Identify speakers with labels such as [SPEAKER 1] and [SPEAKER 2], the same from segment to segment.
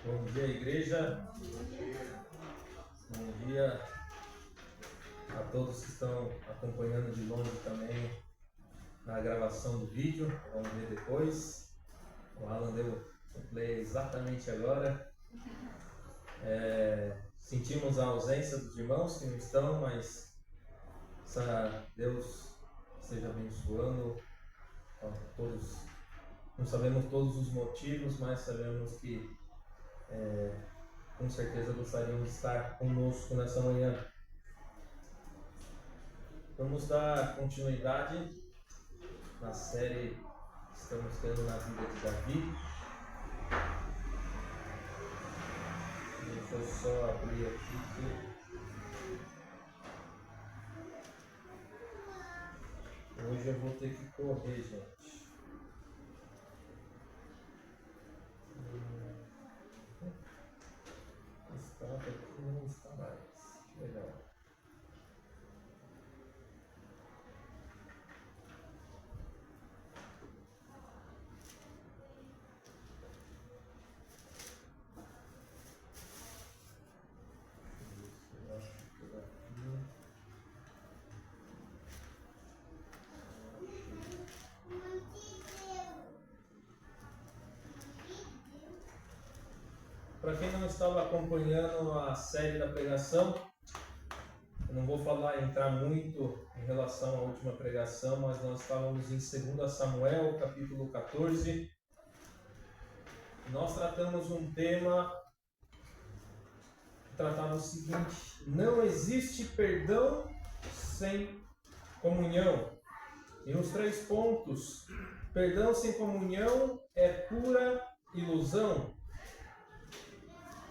[SPEAKER 1] Bom dia, igreja. Bom dia a todos que estão acompanhando de longe também na gravação do vídeo. Vamos ver depois. O Alan deu o play exatamente agora. Sentimos a ausência dos irmãos que não estão, mas Deus esteja abençoando a todos. Não sabemos todos os motivos, mas sabemos que com certeza gostariam de estar conosco nessa manhã. Vamos dar continuidade na série que estamos tendo na vida de Davi. Deixa eu só abrir aqui. Hoje eu vou ter que correr, gente. Estava aqui, não está mais. Legal. Para quem não estava acompanhando a série da pregação, eu não vou entrar muito em relação à última pregação, mas nós estávamos em 2 Samuel, capítulo 14. Nós tratamos um tema que tratava o seguinte: não existe perdão sem comunhão. E nos 3 pontos, perdão sem comunhão é pura ilusão.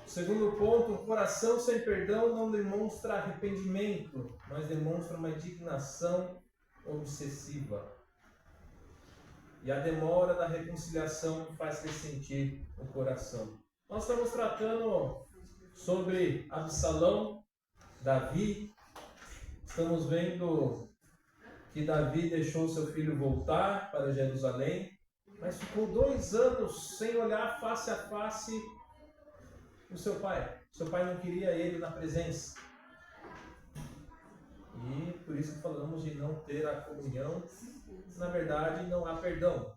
[SPEAKER 1] Segundo ponto, um coração sem perdão não demonstra arrependimento, mas demonstra uma indignação obsessiva. E a demora da reconciliação faz ressentir o coração. Nós estamos tratando sobre Absalão, Davi. Estamos vendo que Davi deixou seu filho voltar para Jerusalém, mas ficou 2 anos sem olhar face a face o seu pai. Seu pai não queria ele na presença. E por isso que falamos de não ter a comunhão. Na verdade, não há perdão.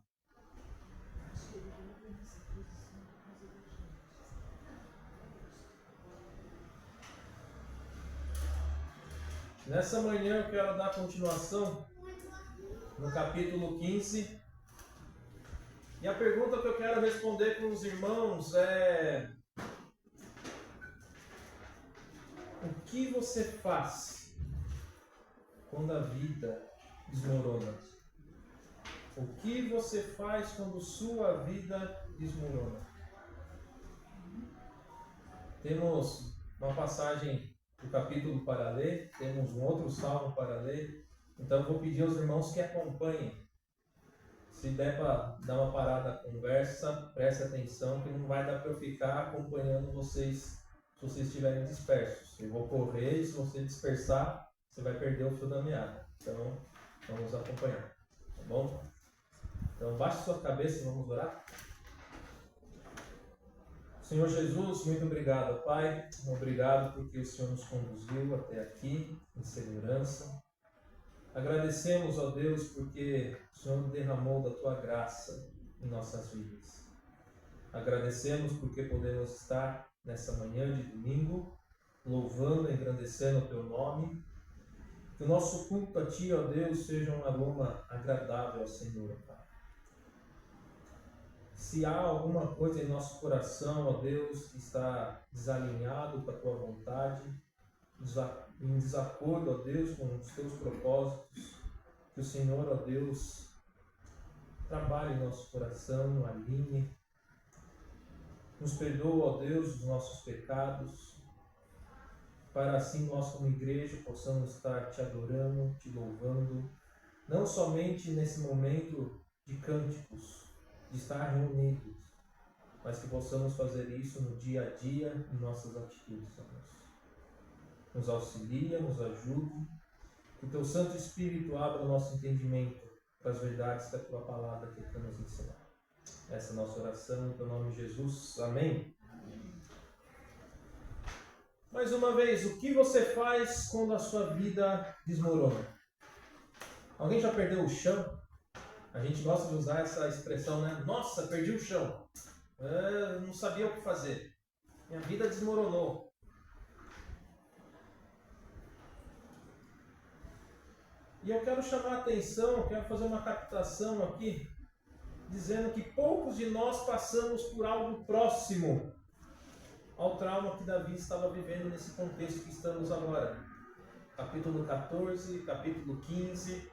[SPEAKER 1] Nessa manhã eu quero dar continuação no capítulo 15. E a pergunta que eu quero responder com os irmãos é: o que você faz quando a vida desmorona? O que você faz quando sua vida desmorona? Temos uma passagem do capítulo para ler, temos um outro salmo para ler, então eu vou pedir aos irmãos que acompanhem. Se der para dar uma parada na conversa, preste atenção, que não vai dar para eu ficar acompanhando vocês se vocês estiverem dispersos. Eu vou correr e se você dispersar, você vai perder o fio da meada. Então, vamos acompanhar, tá bom? Então, baixe sua cabeça e vamos orar. Senhor Jesus, muito obrigado, Pai. Obrigado porque o Senhor nos conduziu até aqui em segurança. Agradecemos, ó Deus, porque o Senhor derramou da Tua graça em nossas vidas. Agradecemos porque podemos estar nessa manhã de domingo, louvando e engrandecendo o Teu nome. Que o nosso culto a Ti, ó Deus, seja um aroma agradável ao Senhor, Pai. Se há alguma coisa em nosso coração, ó Deus, que está desalinhado com a Tua vontade, em desacordo, ó Deus, com os Teus propósitos, que o Senhor, ó Deus, trabalhe em nosso coração, alinhe, nos perdoa, ó Deus, os nossos pecados, para assim nós como igreja possamos estar Te adorando, Te louvando, não somente nesse momento de cânticos, de estar reunidos, mas que possamos fazer isso no dia a dia, em nossas atitudes, ó Deus. Nos auxilia, nos ajude, que o Teu Santo Espírito abra o nosso entendimento para as verdades que a Tua palavra quer nos ensinar. Essa é a nossa oração, em Teu nome, Jesus. Amém. Mais uma vez, o que você faz quando a sua vida desmorona? Alguém já perdeu o chão? A gente gosta de usar essa expressão, né? Nossa, perdi o chão. Não sabia o que fazer. Minha vida desmoronou. E eu quero chamar a atenção, quero fazer uma captação aqui, dizendo que poucos de nós passamos por algo próximo ao trauma que Davi estava vivendo nesse contexto que estamos agora. Capítulo 14, capítulo 15.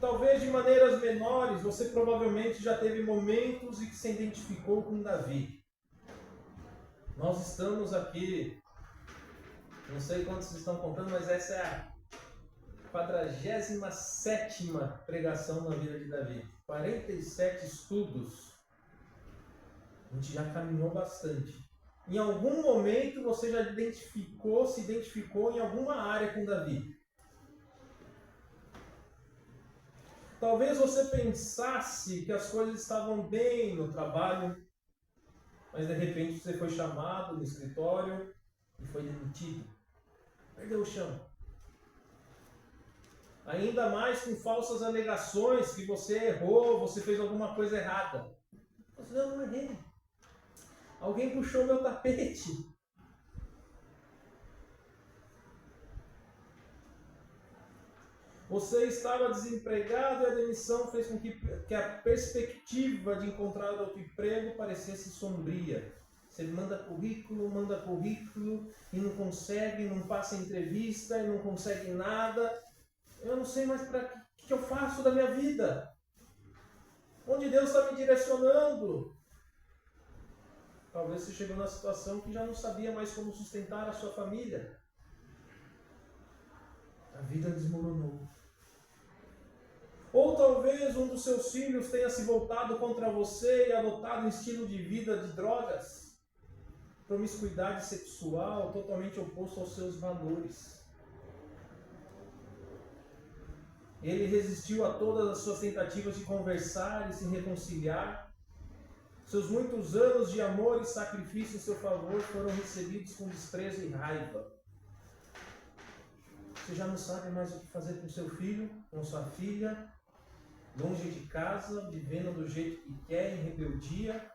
[SPEAKER 1] Talvez de maneiras menores, você provavelmente já teve momentos em que se identificou com Davi. Nós estamos aqui, não sei quantos vocês estão contando, mas essa é a 47ª pregação na vida de Davi. 47 estudos. A gente já caminhou bastante. Em algum momento você já se identificou em alguma área com Davi. Talvez você pensasse que as coisas estavam bem no trabalho, mas de repente você foi chamado no escritório e foi demitido. Perdeu o chão. Ainda mais com falsas alegações que você errou, você fez alguma coisa errada. Mas eu não errei. Alguém puxou meu tapete. Você estava desempregado e a demissão fez com que a perspectiva de encontrar outro emprego parecesse sombria. Você manda currículo e não consegue, não passa entrevista e não consegue nada. Eu não sei mais para que eu faço da minha vida. Onde Deus está me direcionando? Talvez você chegou na situação que já não sabia mais como sustentar a sua família. A vida desmoronou. Ou talvez um dos seus filhos tenha se voltado contra você e adotado um estilo de vida de drogas, promiscuidade sexual totalmente oposto aos seus valores. Ele resistiu a todas as suas tentativas de conversar e se reconciliar. Seus muitos anos de amor e sacrifício em seu favor foram recebidos com desprezo e raiva. Você já não sabe mais o que fazer com seu filho, com sua filha, longe de casa, vivendo do jeito que quer, em rebeldia.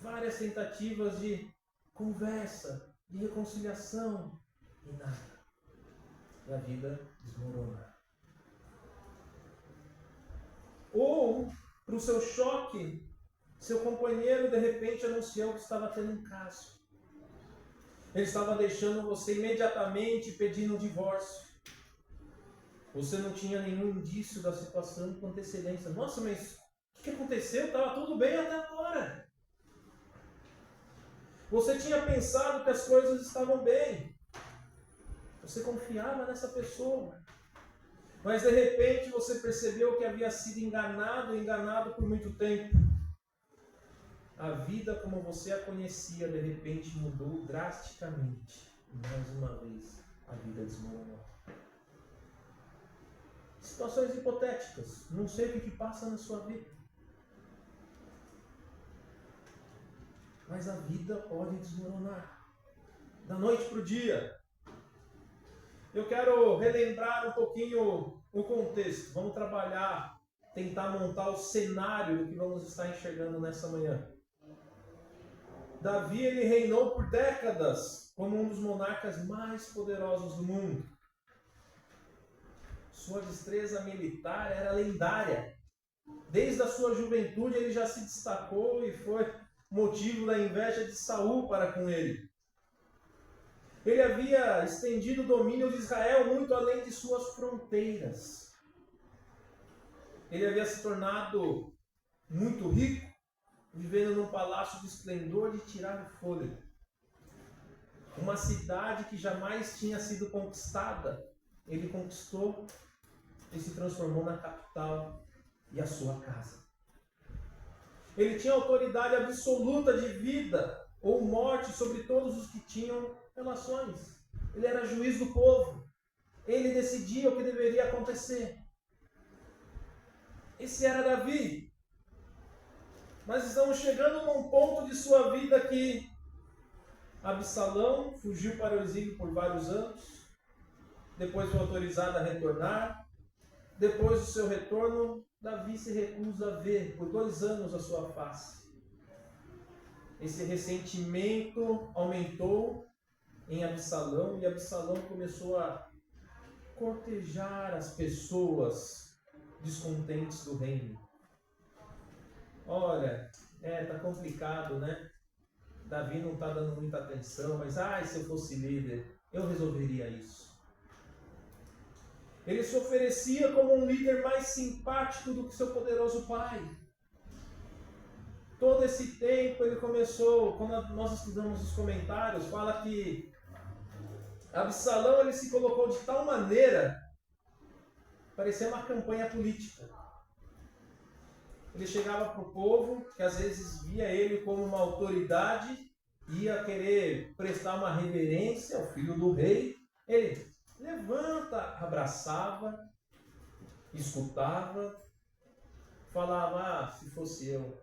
[SPEAKER 1] Várias tentativas de conversa, de reconciliação e nada. E a vida desmorona. Ou, para o seu choque, seu companheiro de repente anunciou que estava tendo um caso. Ele estava deixando você imediatamente pedindo um divórcio. Você não tinha nenhum indício da situação com antecedência. Nossa, mas o que aconteceu? Estava tudo bem até agora. Você tinha pensado que as coisas estavam bem. Você confiava nessa pessoa. Mas de repente você percebeu que havia sido enganado por muito tempo. A vida como você a conhecia, de repente mudou drasticamente. E mais uma vez, a vida desmoronou. Situações hipotéticas. Não sei o que passa na sua vida. Mas a vida pode desmoronar. Da noite para o dia. Eu quero relembrar um pouquinho o contexto. Vamos trabalhar, tentar montar o cenário do que vamos estar enxergando nessa manhã. Davi, ele reinou por décadas como um dos monarcas mais poderosos do mundo. Sua destreza militar era lendária. Desde a sua juventude ele já se destacou e foi motivo da inveja de Saul para com ele. Ele havia estendido o domínio de Israel muito além de suas fronteiras. Ele havia se tornado muito rico, vivendo num palácio de esplendor de tirar o fôlego. Uma cidade que jamais tinha sido conquistada, ele conquistou e se transformou na capital e a sua casa. Ele tinha autoridade absoluta de vida ou morte sobre todos os que tinham relações. Ele era juiz do povo. Ele decidia o que deveria acontecer. Esse era Davi. Mas estamos chegando num ponto de sua vida que Absalão fugiu para o exílio por vários anos, depois foi autorizado a retornar. Depois do seu retorno, Davi se recusa a ver por 2 anos a sua face. Esse ressentimento aumentou em Absalão, e Absalão começou a cortejar as pessoas descontentes do reino. Olha, tá complicado, né? Davi não está dando muita atenção, mas se eu fosse líder, eu resolveria isso. Ele se oferecia como um líder mais simpático do que seu poderoso pai. Todo esse tempo ele começou, quando nós estudamos os comentários, fala que Absalão ele se colocou de tal maneira, parecia uma campanha política. Ele chegava para o povo, que às vezes via ele como uma autoridade, ia querer prestar uma reverência ao filho do rei. Ele levanta, abraçava, escutava, falava, se fosse eu.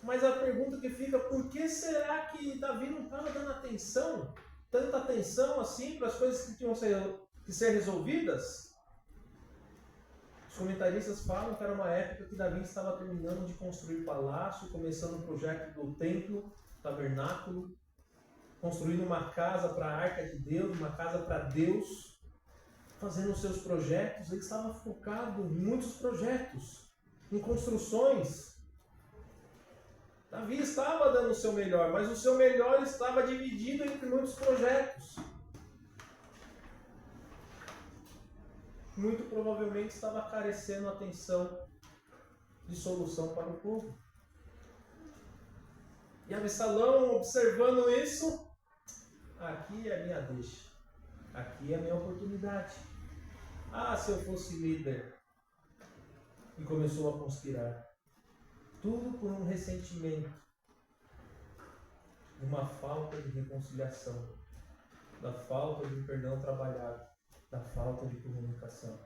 [SPEAKER 1] Mas a pergunta que fica, por que será que Davi não estava dando atenção, tanta atenção assim para as coisas que tinham que ser resolvidas? Os comentaristas falam que era uma época que Davi estava terminando de construir o palácio, começando o projeto do templo, tabernáculo, construindo uma casa para a arca de Deus, uma casa para Deus, fazendo os seus projetos. Ele estava focado em muitos projetos, em construções. Davi estava dando o seu melhor, mas o seu melhor estava dividido entre muitos projetos. Muito provavelmente estava carecendo atenção de solução para o povo. E Absalão, observando isso, aqui é a minha deixa, aqui é a minha oportunidade. Se eu fosse líder. E começou a conspirar. Tudo por um ressentimento, uma falta de reconciliação, da falta de perdão trabalhado, da falta de comunicação.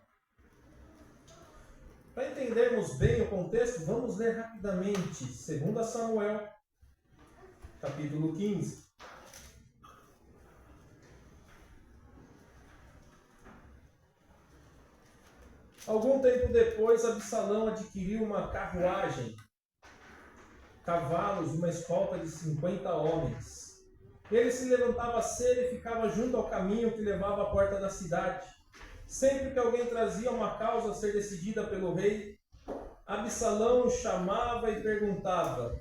[SPEAKER 1] Para entendermos bem o contexto, vamos ler rapidamente 2 Samuel, capítulo 15. Algum tempo depois, Absalão adquiriu uma carruagem, cavalos, uma escolta de 50 homens. Ele se levantava cedo e ficava junto ao caminho que levava à porta da cidade. Sempre que alguém trazia uma causa a ser decidida pelo rei, Absalão chamava e perguntava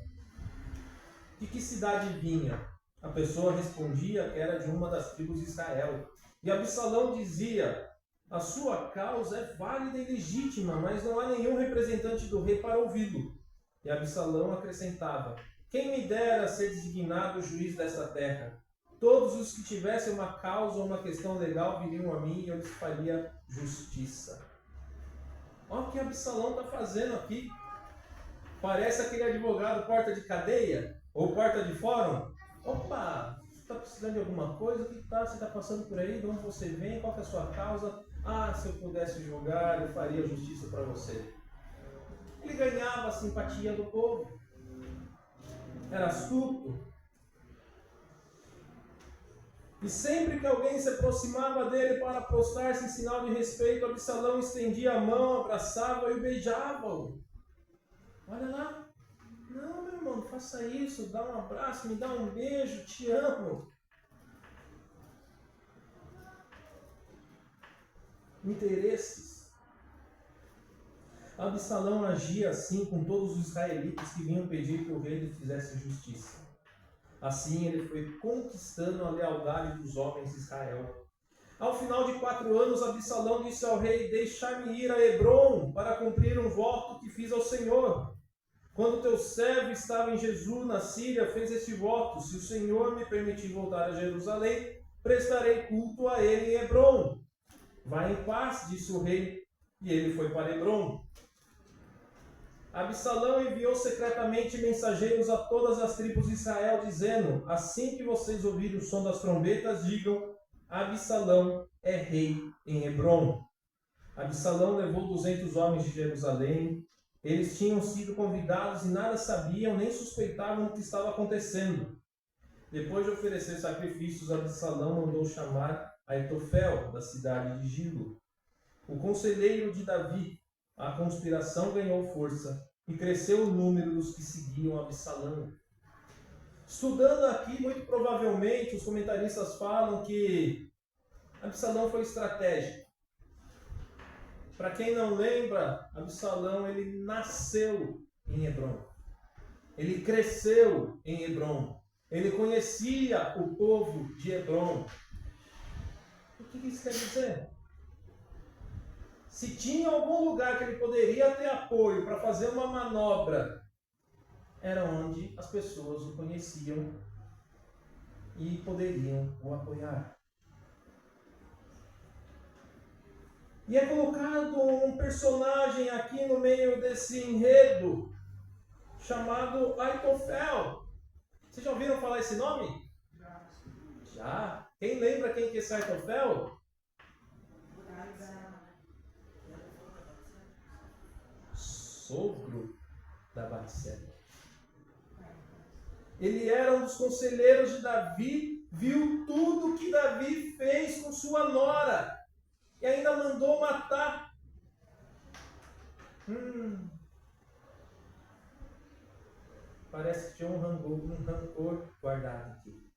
[SPEAKER 1] de que cidade vinha. A pessoa respondia que era de uma das tribos de Israel. E Absalão dizia: a sua causa é válida e legítima, mas não há nenhum representante do rei para ouvi-lo. E Absalão acrescentava: quem me dera ser designado juiz dessa terra? Todos os que tivessem uma causa ou uma questão legal viriam a mim e eu lhes faria justiça. Olha o que Absalão está fazendo aqui. Parece aquele advogado porta de cadeia ou porta de fórum. Opa, você está precisando de alguma coisa? O que você está passando por aí? De onde você vem? Qual que é a sua causa? Se eu pudesse julgar, eu faria justiça para você. Ele ganhava a simpatia do povo. Era astuto. E sempre que alguém se aproximava dele para prostrar-se em sinal de respeito, Absalão estendia a mão, abraçava e o beijava-o. Olha lá. Não, meu irmão, não faça isso. Dá um abraço, me dá um beijo, te amo. Interesses. Absalão agia assim com todos os israelitas que vinham pedir que o rei lhe fizesse justiça. Assim ele foi conquistando a lealdade dos homens de Israel. Ao final de 4 anos, Absalão disse ao rei: deixar-me ir a Hebrom para cumprir um voto que fiz ao Senhor. Quando teu servo estava em Jesú, na Síria, fez este voto: se o Senhor me permitir voltar a Jerusalém, prestarei culto a ele em Hebrom. Vai em paz, disse o rei, e ele foi para Hebrom. Absalão enviou secretamente mensageiros a todas as tribos de Israel, dizendo: assim que vocês ouvirem o som das trombetas, digam: Absalão é rei em Hebrom. Absalão levou 200 homens de Jerusalém. Eles tinham sido convidados e nada sabiam nem suspeitavam do que estava acontecendo. Depois de oferecer sacrifícios, Absalão mandou chamar Aitofel, da cidade de Gilo, o conselheiro de Davi. A conspiração ganhou força e cresceu o número dos que seguiam Absalão. Estudando aqui, muito provavelmente, os comentaristas falam que Absalão foi estratégico. Para quem não lembra, Absalão ele nasceu em Hebrom. Ele cresceu em Hebrom. Ele conhecia o povo de Hebrom. O que isso quer dizer? Se tinha algum lugar que ele poderia ter apoio para fazer uma manobra, era onde as pessoas o conheciam e poderiam o apoiar. E é colocado um personagem aqui no meio desse enredo, chamado Aitofel. Vocês já ouviram falar esse nome? Já. Quem lembra quem que é esse Aitofel? Sogro da Batseba. Ele era um dos conselheiros de Davi, viu tudo que Davi fez com sua nora e ainda mandou matar. Parece que tinha um rancor guardado aqui.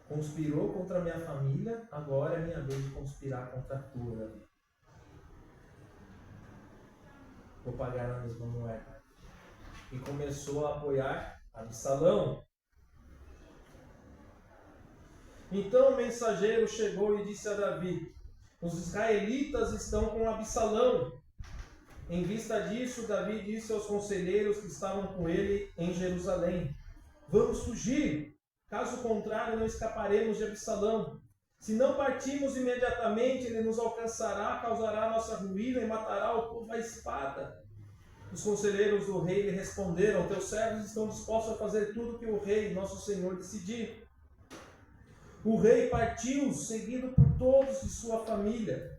[SPEAKER 1] Conspirou contra a minha família, agora é minha vez de conspirar contra a tua, Davi. Vou pagar na mesma moeda. E começou a apoiar Absalão. Então o mensageiro chegou e disse a Davi: os israelitas estão com Absalão. Em vista disso, Davi disse aos conselheiros que estavam com ele em Jerusalém: vamos fugir, caso contrário não escaparemos de Absalão. Se não partirmos imediatamente, ele nos alcançará, causará nossa ruína e matará o povo à espada. Os conselheiros do rei lhe responderam: teus servos estão dispostos a fazer tudo que o rei, nosso senhor, decidir. O rei partiu, seguido por todos de sua família.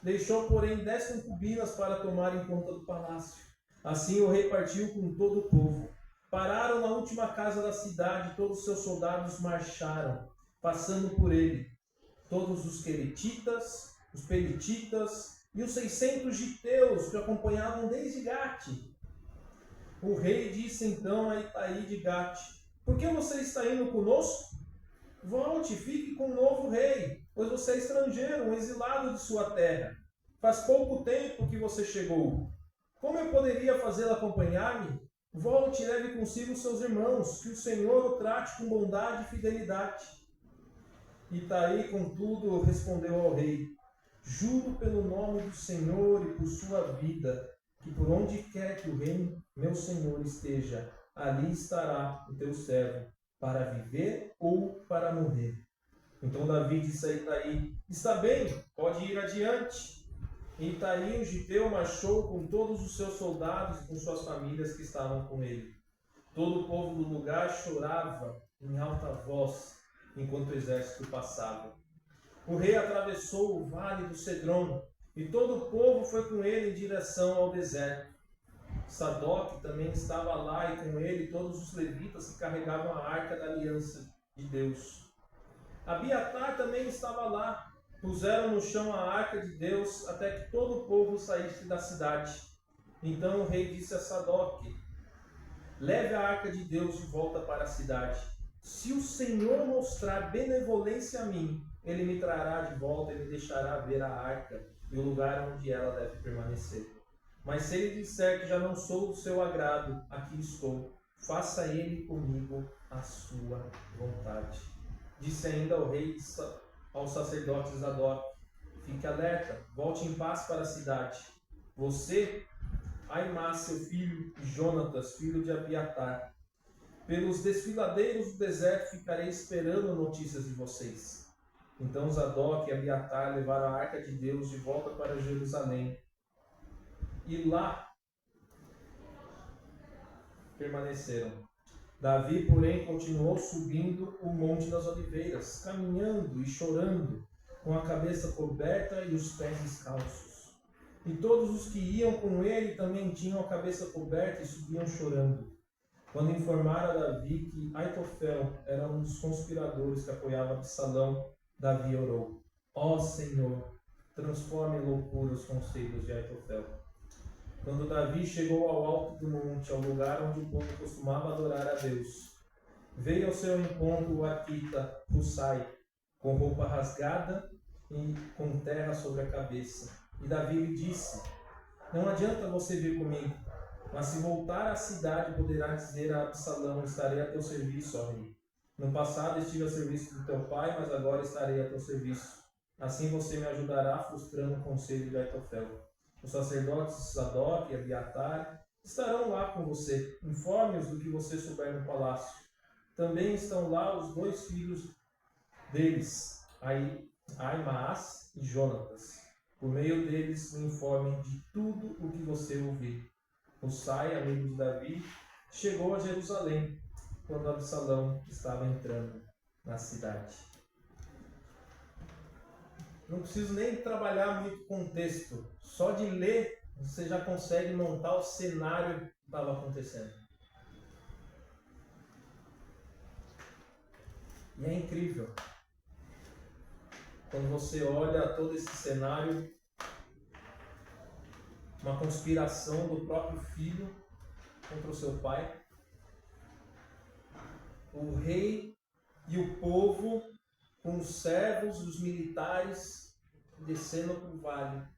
[SPEAKER 1] Deixou, porém, 10 concubinas para tomarem conta do palácio. Assim o rei partiu com todo o povo. Pararam na última casa da cidade, todos os seus soldados marcharam, passando por ele. Todos os queretitas, os pelititas e os 600 giteus que o acompanhavam desde Gate. O rei disse então a Itai de Gate: por que você está indo conosco? Volte, fique com o novo rei, pois você é estrangeiro, um exilado de sua terra. Faz pouco tempo que você chegou. Como eu poderia fazê-lo acompanhar-me? Volte e leve consigo seus irmãos, que o Senhor o trate com bondade e fidelidade. Itai, contudo, respondeu ao rei: juro pelo nome do Senhor e por sua vida, que por onde quer que o rei, meu senhor, esteja, ali estará o teu servo, para viver ou para morrer. Então Davi disse a Itai: está bem, pode ir adiante. E Itai, o giteu, marchou com todos os seus soldados e com suas famílias que estavam com ele. Todo o povo do lugar chorava em alta voz, enquanto o exército passava. O rei atravessou o vale do Cedron, e todo o povo foi com ele em direção ao deserto. Sadoc também estava lá, e com ele todos os levitas que carregavam a arca da aliança de Deus. Abiatar também estava lá. Puseram no chão a arca de Deus até que todo o povo saísse da cidade. Então o rei disse a Sadoc: leve a arca de Deus de volta para a cidade. Se o Senhor mostrar benevolência a mim, ele me trará de volta e me deixará ver a arca e o lugar onde ela deve permanecer. Mas se ele disser que já não sou do seu agrado, aqui estou. Faça ele comigo a sua vontade. Disse ainda o rei ao sacerdote Zadok: fique alerta, volte em paz para a cidade. Você, Aimás, seu filho, e Jonatas, filho de Abiatar. Pelos desfiladeiros do deserto ficarei esperando notícias de vocês. Então Zadok e Abiatar levaram a arca de Deus de volta para Jerusalém. E lá permaneceram. Davi, porém, continuou subindo o Monte das Oliveiras, caminhando e chorando, com a cabeça coberta e os pés descalços. E todos os que iam com ele também tinham a cabeça coberta e subiam chorando. quando informaram a Davi que Aitofel era um dos conspiradores que apoiava Absalão, Davi orou: ó Senhor, transforme em loucura os conselhos de Aitofel. Quando Davi chegou ao alto do monte, ao lugar onde o povo costumava adorar a Deus, veio ao seu encontro o arquita Husai, com roupa rasgada e com terra sobre a cabeça. E Davi lhe disse: não adianta você vir comigo, mas se voltar à cidade poderá dizer a Absalão: estarei a teu serviço, ó rei. No passado estive a serviço do teu pai, mas agora estarei a teu serviço. Assim você me ajudará frustrando o conselho de Aitofel. Os sacerdotes Sadoc e Abiatar estarão lá com você. Informe-os do que você souber no palácio. Também estão lá os 2 filhos deles, Aimaas e Jonatas. Por meio deles me informem de tudo o que você ouvir. Husai, amigo de Davi, chegou a Jerusalém quando Absalão estava entrando na cidade. Não preciso nem trabalhar muito contexto. Só de ler, você já consegue montar o cenário que estava acontecendo. E é incrível. Quando você olha todo esse cenário, uma conspiração do próprio filho contra o seu pai. O rei e o povo, com os servos e os militares, descendo para o vale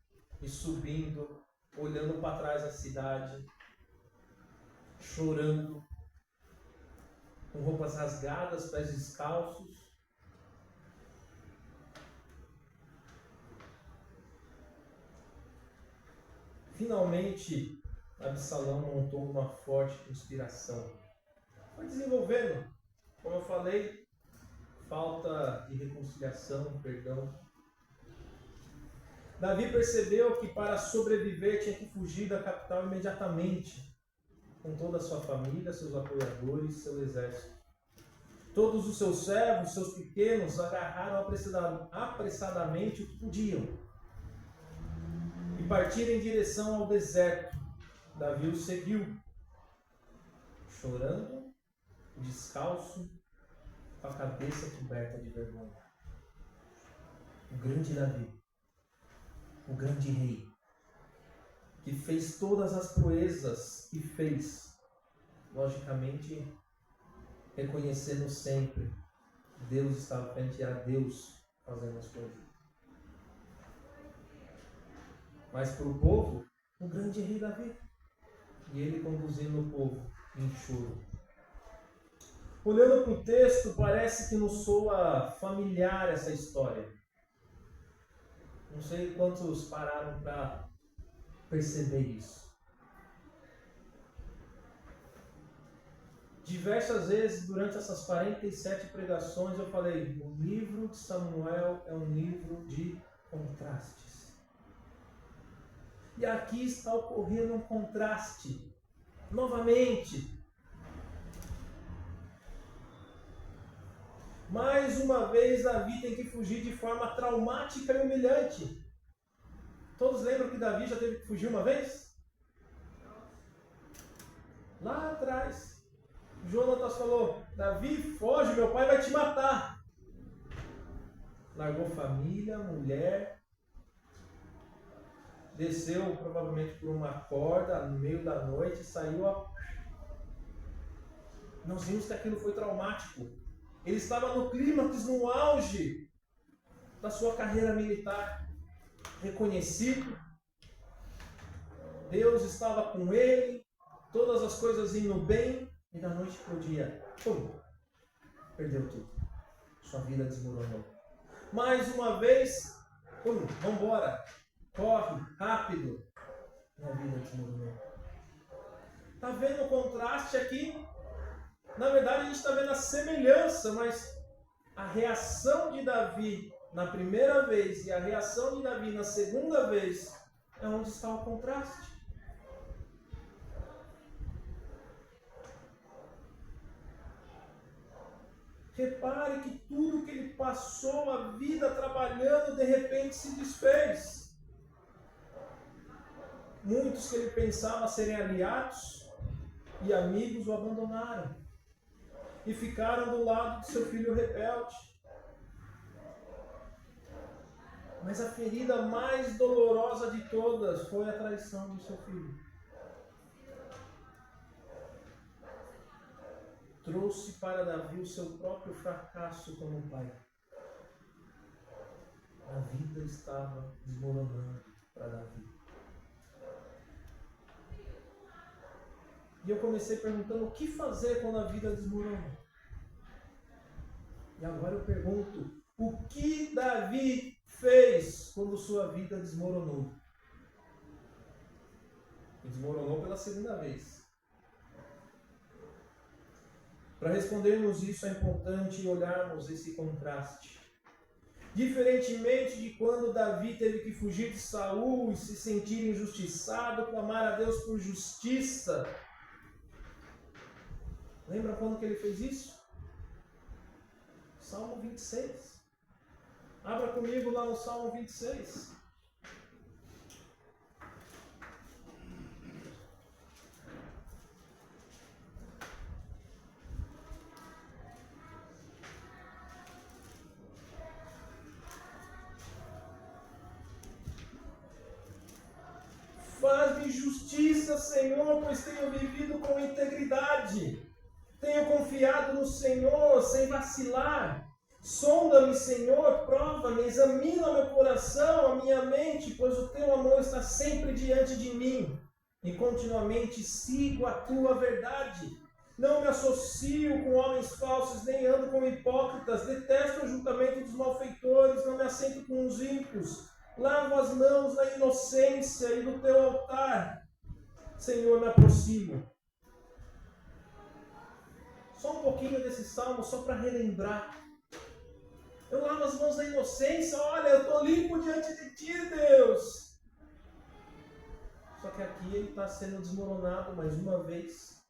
[SPEAKER 1] e subindo, olhando para trás da cidade, chorando, com roupas rasgadas, pés descalços. Finalmente, Absalão montou uma forte conspiração. Foi desenvolvendo, como eu falei, falta de reconciliação, perdão. Davi percebeu que para sobreviver tinha que fugir da capital imediatamente, com toda a sua família, seus apoiadores, seu exército. Todos os seus servos, seus pequenos, agarraram apressadamente o que podiam e partiram em direção ao deserto. Davi o seguiu, chorando, descalço, com a cabeça coberta de vergonha. O grande Davi, o grande rei, que fez todas as proezas que fez, logicamente reconhecendo sempre que Deus estava frente a Deus fazendo as coisas. Mas para o povo, o grande rei Davi, e ele conduzindo o povo em choro. Olhando para o texto, parece que nos soa familiar essa história. Não sei quantos pararam para perceber isso. Diversas vezes durante essas 47 pregações eu falei: o livro de Samuel é um livro de contrastes. E aqui está ocorrendo um contraste. Novamente. Mais uma vez, Davi tem que fugir de forma traumática e humilhante. Todos lembram que Davi já teve que fugir uma vez? Lá atrás, Jonatas falou: Davi, foge, meu pai vai te matar. Largou família, mulher, desceu provavelmente por uma corda no meio da noite e saiu. Nós vimos que aquilo foi traumático. Ele estava no clímax, no auge da sua carreira militar, reconhecido. Deus estava com ele, todas as coisas indo bem, e da noite para o dia, perdeu tudo. Sua vida desmoronou. Mais uma vez, vamos embora, corre, rápido. Minha vida desmoronou. Está vendo o contraste aqui? Na verdade, a gente está vendo a semelhança, mas a reação de Davi na primeira vez e a reação de Davi na segunda vez é onde está o contraste. Repare que tudo que ele passou a vida trabalhando, de repente se desfez. Muitos que ele pensava serem aliados, e amigos o abandonaram e ficaram do lado de seu filho rebelde. Mas a ferida mais dolorosa de todas foi a traição do seu filho. Trouxe para Davi o seu próprio fracasso como pai. A vida estava desmoronando para Davi. E eu comecei perguntando o que fazer quando a vida desmorona. E agora eu pergunto, o que Davi fez quando sua vida desmoronou? E desmoronou pela segunda vez. Para respondermos isso é importante olharmos esse contraste. Diferentemente de quando Davi teve que fugir de Saul e se sentir injustiçado, clamar a Deus por justiça. Lembra quando que ele fez isso? Salmo 26. Abra comigo lá no Salmo 26. Faz-me justiça, Senhor, pois tenho vivido com integridade. Tenho confiado no Senhor sem vacilar. Sonda-me, Senhor, prova-me, examina meu coração, a minha mente, pois o teu amor está sempre diante de mim. E continuamente sigo a tua verdade. Não me associo com homens falsos, nem ando com hipócritas. Detesto o ajuntamento dos malfeitores, não me assento com os ímpios. Lavo as mãos na inocência e do teu altar, Senhor, me aproximo. Só um pouquinho desse salmo, só para relembrar. Eu lavo as mãos na inocência, olha, eu estou limpo diante de ti, Deus. Só que aqui ele está sendo desmoronado mais uma vez,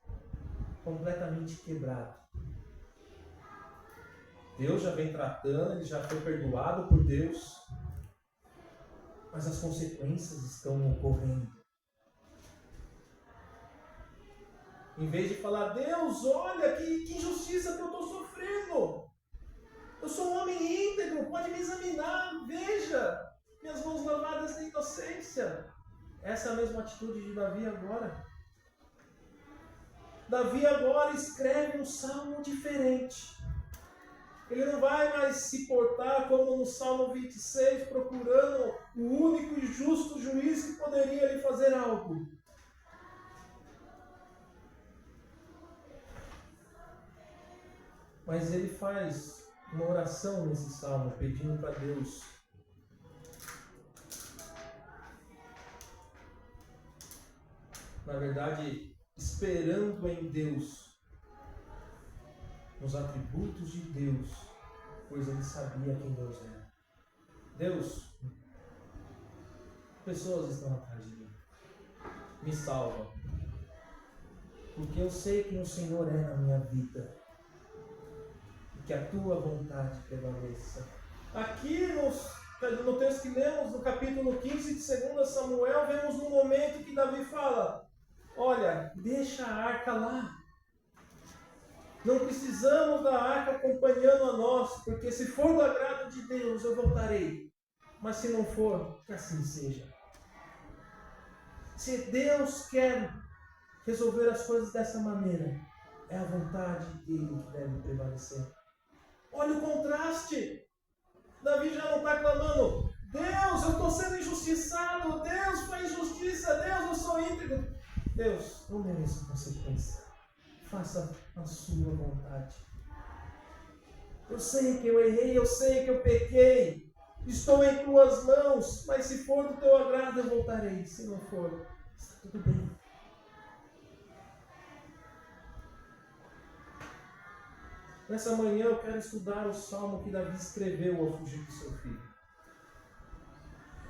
[SPEAKER 1] completamente quebrado. Deus já vem tratando, ele já foi perdoado por Deus, mas as consequências estão ocorrendo. Em vez de falar, Deus, olha que injustiça que eu estou sofrendo. Eu sou um homem íntegro, pode me examinar, veja, minhas mãos lavadas na inocência. Essa é a mesma atitude de Davi agora. Davi agora escreve um salmo diferente. Ele não vai mais se portar como no Salmo 26, procurando o único e justo juiz que poderia lhe fazer algo. Mas ele faz uma oração nesse salmo, pedindo para Deus. Na verdade, esperando em Deus, nos atributos de Deus, pois ele sabia quem Deus era. Deus, pessoas estão atrás de mim. Me salva. Porque eu sei quem o Senhor é na minha vida. E que a tua vontade prevaleça. Aqui no texto que lemos, no capítulo 15 de 2 Samuel, vemos um momento que Davi fala, olha, deixa a arca lá. Não precisamos da arca acompanhando a nós, porque se for do agrado de Deus, eu voltarei. Mas se não for, que assim seja. Se Deus quer resolver as coisas dessa maneira, é a vontade dele que deve prevalecer. Olha o contraste. Davi já não está clamando, Deus, eu estou sendo injustiçado, Deus, foi injustiça, Deus, eu sou íntegro. Deus, eu mereço consequência. Faça a sua vontade. Eu sei que eu errei, eu sei que eu pequei. Estou em tuas mãos, mas se for do teu agrado eu voltarei. Se não for, está tudo bem. Nessa manhã eu quero estudar o salmo que Davi escreveu ao fugir de seu filho.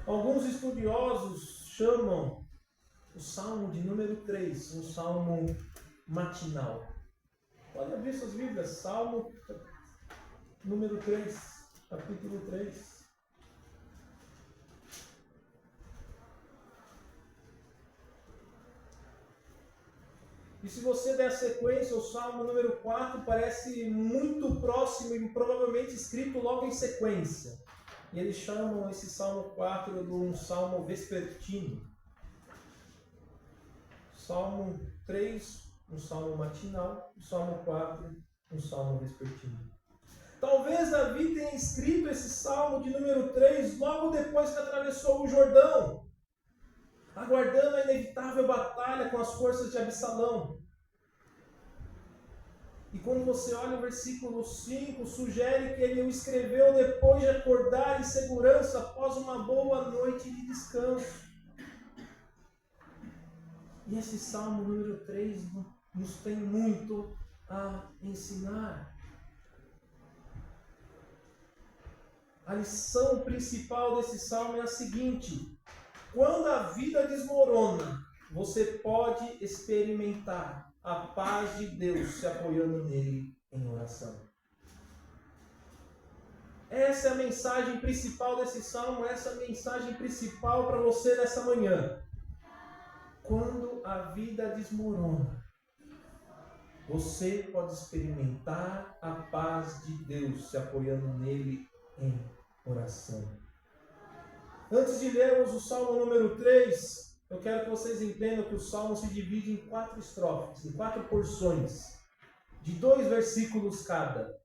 [SPEAKER 1] Alguns estudiosos chamam o salmo de número 3, um salmo matinal. Pode abrir suas Bíblias, Salmo número 3, capítulo 3. E se você der a sequência, o Salmo número 4 parece muito próximo e provavelmente escrito logo em sequência. E eles chamam esse Salmo 4 de um Salmo vespertino. Salmo 3, um Salmo matinal. O Salmo 4, um Salmo vespertino. Talvez Davi tenha escrito esse Salmo de número 3 logo depois que atravessou o Jordão, aguardando a inevitável batalha com as forças de Absalão. E quando você olha o versículo 5, sugere que ele o escreveu depois de acordar em segurança após uma boa noite de descanso. E esse Salmo número 3 nos tem muito a ensinar. A lição principal desse Salmo é a seguinte: quando a vida desmorona, você pode experimentar a paz de Deus se apoiando nele em oração. Essa é a mensagem principal desse Salmo, essa é a mensagem principal para você nessa manhã. Quando a vida desmorona, você pode experimentar a paz de Deus se apoiando nele em oração. Antes de lermos o Salmo número 3, eu quero que vocês entendam que o Salmo se divide em 4 estrofes, em 4 porções, de 2 versículos cada.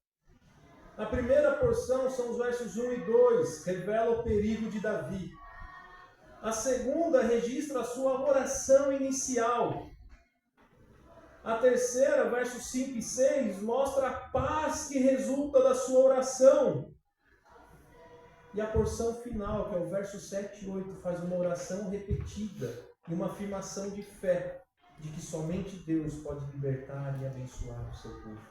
[SPEAKER 1] A primeira porção são os versos 1 e 2, revela o perigo de Davi. A segunda registra a sua oração inicial. A terceira, versos 5 e 6, mostra a paz que resulta da sua oração. E a porção final, que é o verso 7 e 8, faz uma oração repetida e uma afirmação de fé, de que somente Deus pode libertar e abençoar o seu povo.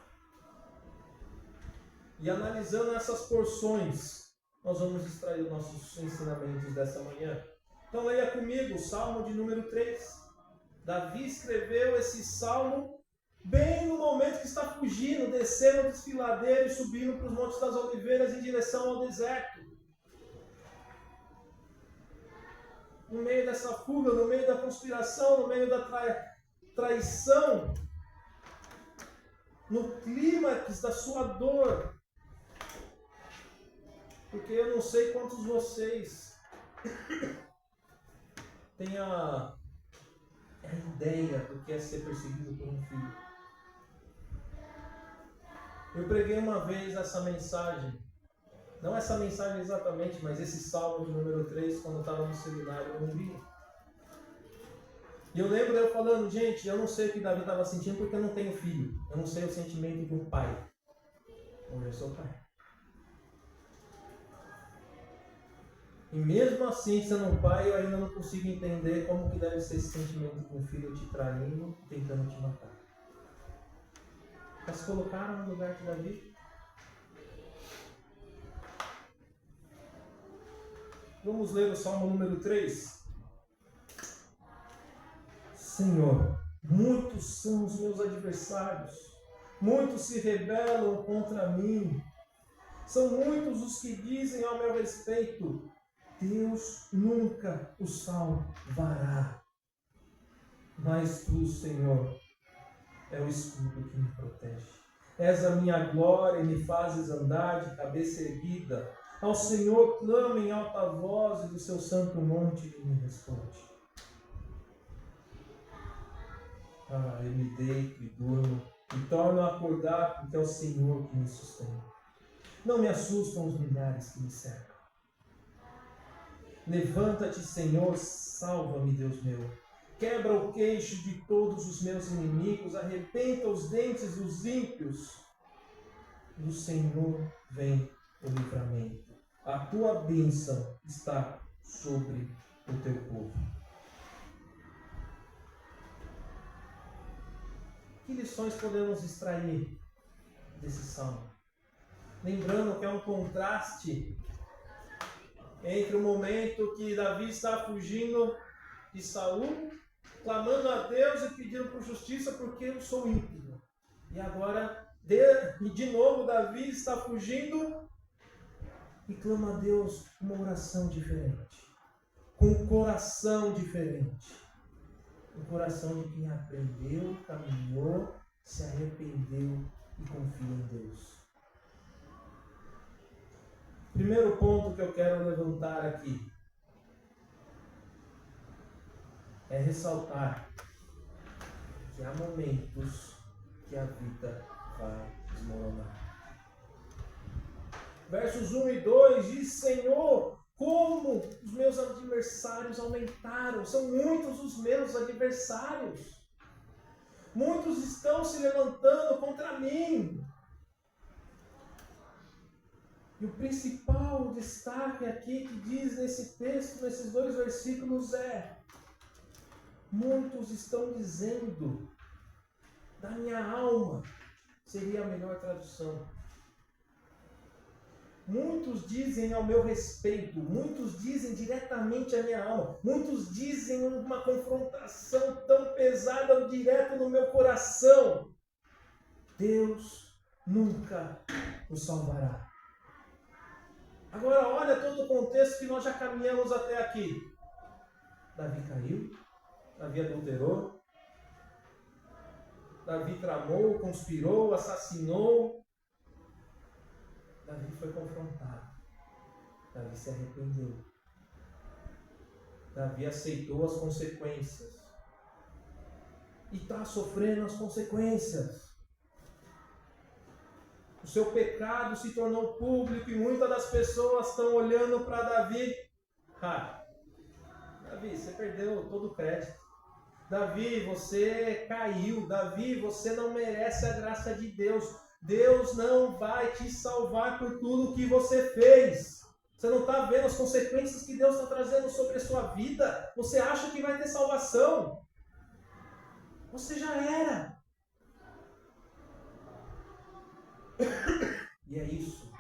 [SPEAKER 1] E analisando essas porções, nós vamos extrair os nossos ensinamentos dessa manhã. Então leia comigo o Salmo de número 3. Davi escreveu esse Salmo bem no momento que está fugindo, descendo o desfiladeiro e subindo para os Montes das Oliveiras em direção ao deserto. No meio dessa fuga, no meio da conspiração, no meio da traição, no clímax da sua dor. Porque eu não sei quantos de vocês têm a ideia do que é ser perseguido por um filho. Eu preguei uma vez essa mensagem, não essa mensagem exatamente, mas esse Salmo de número 3, quando eu estava no seminário no Rio. E eu lembro de eu falando, gente, eu não sei o que Davi estava sentindo porque eu não tenho filho. Eu não sei o sentimento de um pai. Hoje eu sou pai. E mesmo assim, sendo um pai, eu ainda não consigo entender como que deve ser esse sentimento de um filho te traindo, tentando te matar. Mas se colocaram no lugar de Davi? Vamos ler o Salmo número 3. Senhor, muitos são os meus adversários, muitos se rebelam contra mim. São muitos os que dizem ao meu respeito: Deus nunca o salvará. Mas tu, Senhor, é o escudo que me protege. És a minha glória e me fazes andar de cabeça erguida. Ao Senhor clamo em alta voz e do seu santo monte ele me responde. Eu me deito e durmo e torno a acordar porque é o Senhor que me sustenta. Não me assustam os milhares que me cercam. Levanta-te, Senhor, salva-me, Deus meu. Quebra o queixo de todos os meus inimigos, arrebenta os dentes dos ímpios. Do Senhor vem o livramento. A tua bênção está sobre o teu povo. Que lições podemos extrair desse salmo? Lembrando que é um contraste entre o momento que Davi está fugindo de Saul, clamando a Deus e pedindo por justiça porque eu sou ímpio. E agora, de novo, Davi está fugindo e clama a Deus uma oração diferente, com um coração diferente. O coração de quem aprendeu, caminhou, se arrependeu e confia em Deus. Primeiro ponto que eu quero levantar aqui é ressaltar que há momentos que a vida vai desmoronar. Versos 1 e 2 diz: Senhor, como os meus adversários aumentaram, são muitos os meus adversários. Muitos estão se levantando contra mim. E o principal destaque aqui que diz nesse texto, nesses 2 versículos é: muitos estão dizendo da minha alma, seria a melhor tradução. Muitos dizem ao meu respeito, muitos dizem diretamente à minha alma, muitos dizem uma confrontação tão pesada direto no meu coração. Deus nunca nos salvará. Agora olha todo o contexto que nós já caminhamos até aqui. Davi caiu, Davi adulterou, Davi tramou, conspirou, assassinou. Davi foi confrontado. Davi se arrependeu. Davi aceitou as consequências. E está sofrendo as consequências. O seu pecado se tornou público e muitas das pessoas estão olhando para Davi. Davi, você perdeu todo o crédito. Davi, você caiu. Davi, você não merece a graça de Deus. Deus não vai te salvar por tudo que você fez. Você não está vendo as consequências que Deus está trazendo sobre a sua vida? Você acha que vai ter salvação? Você já era. E é isso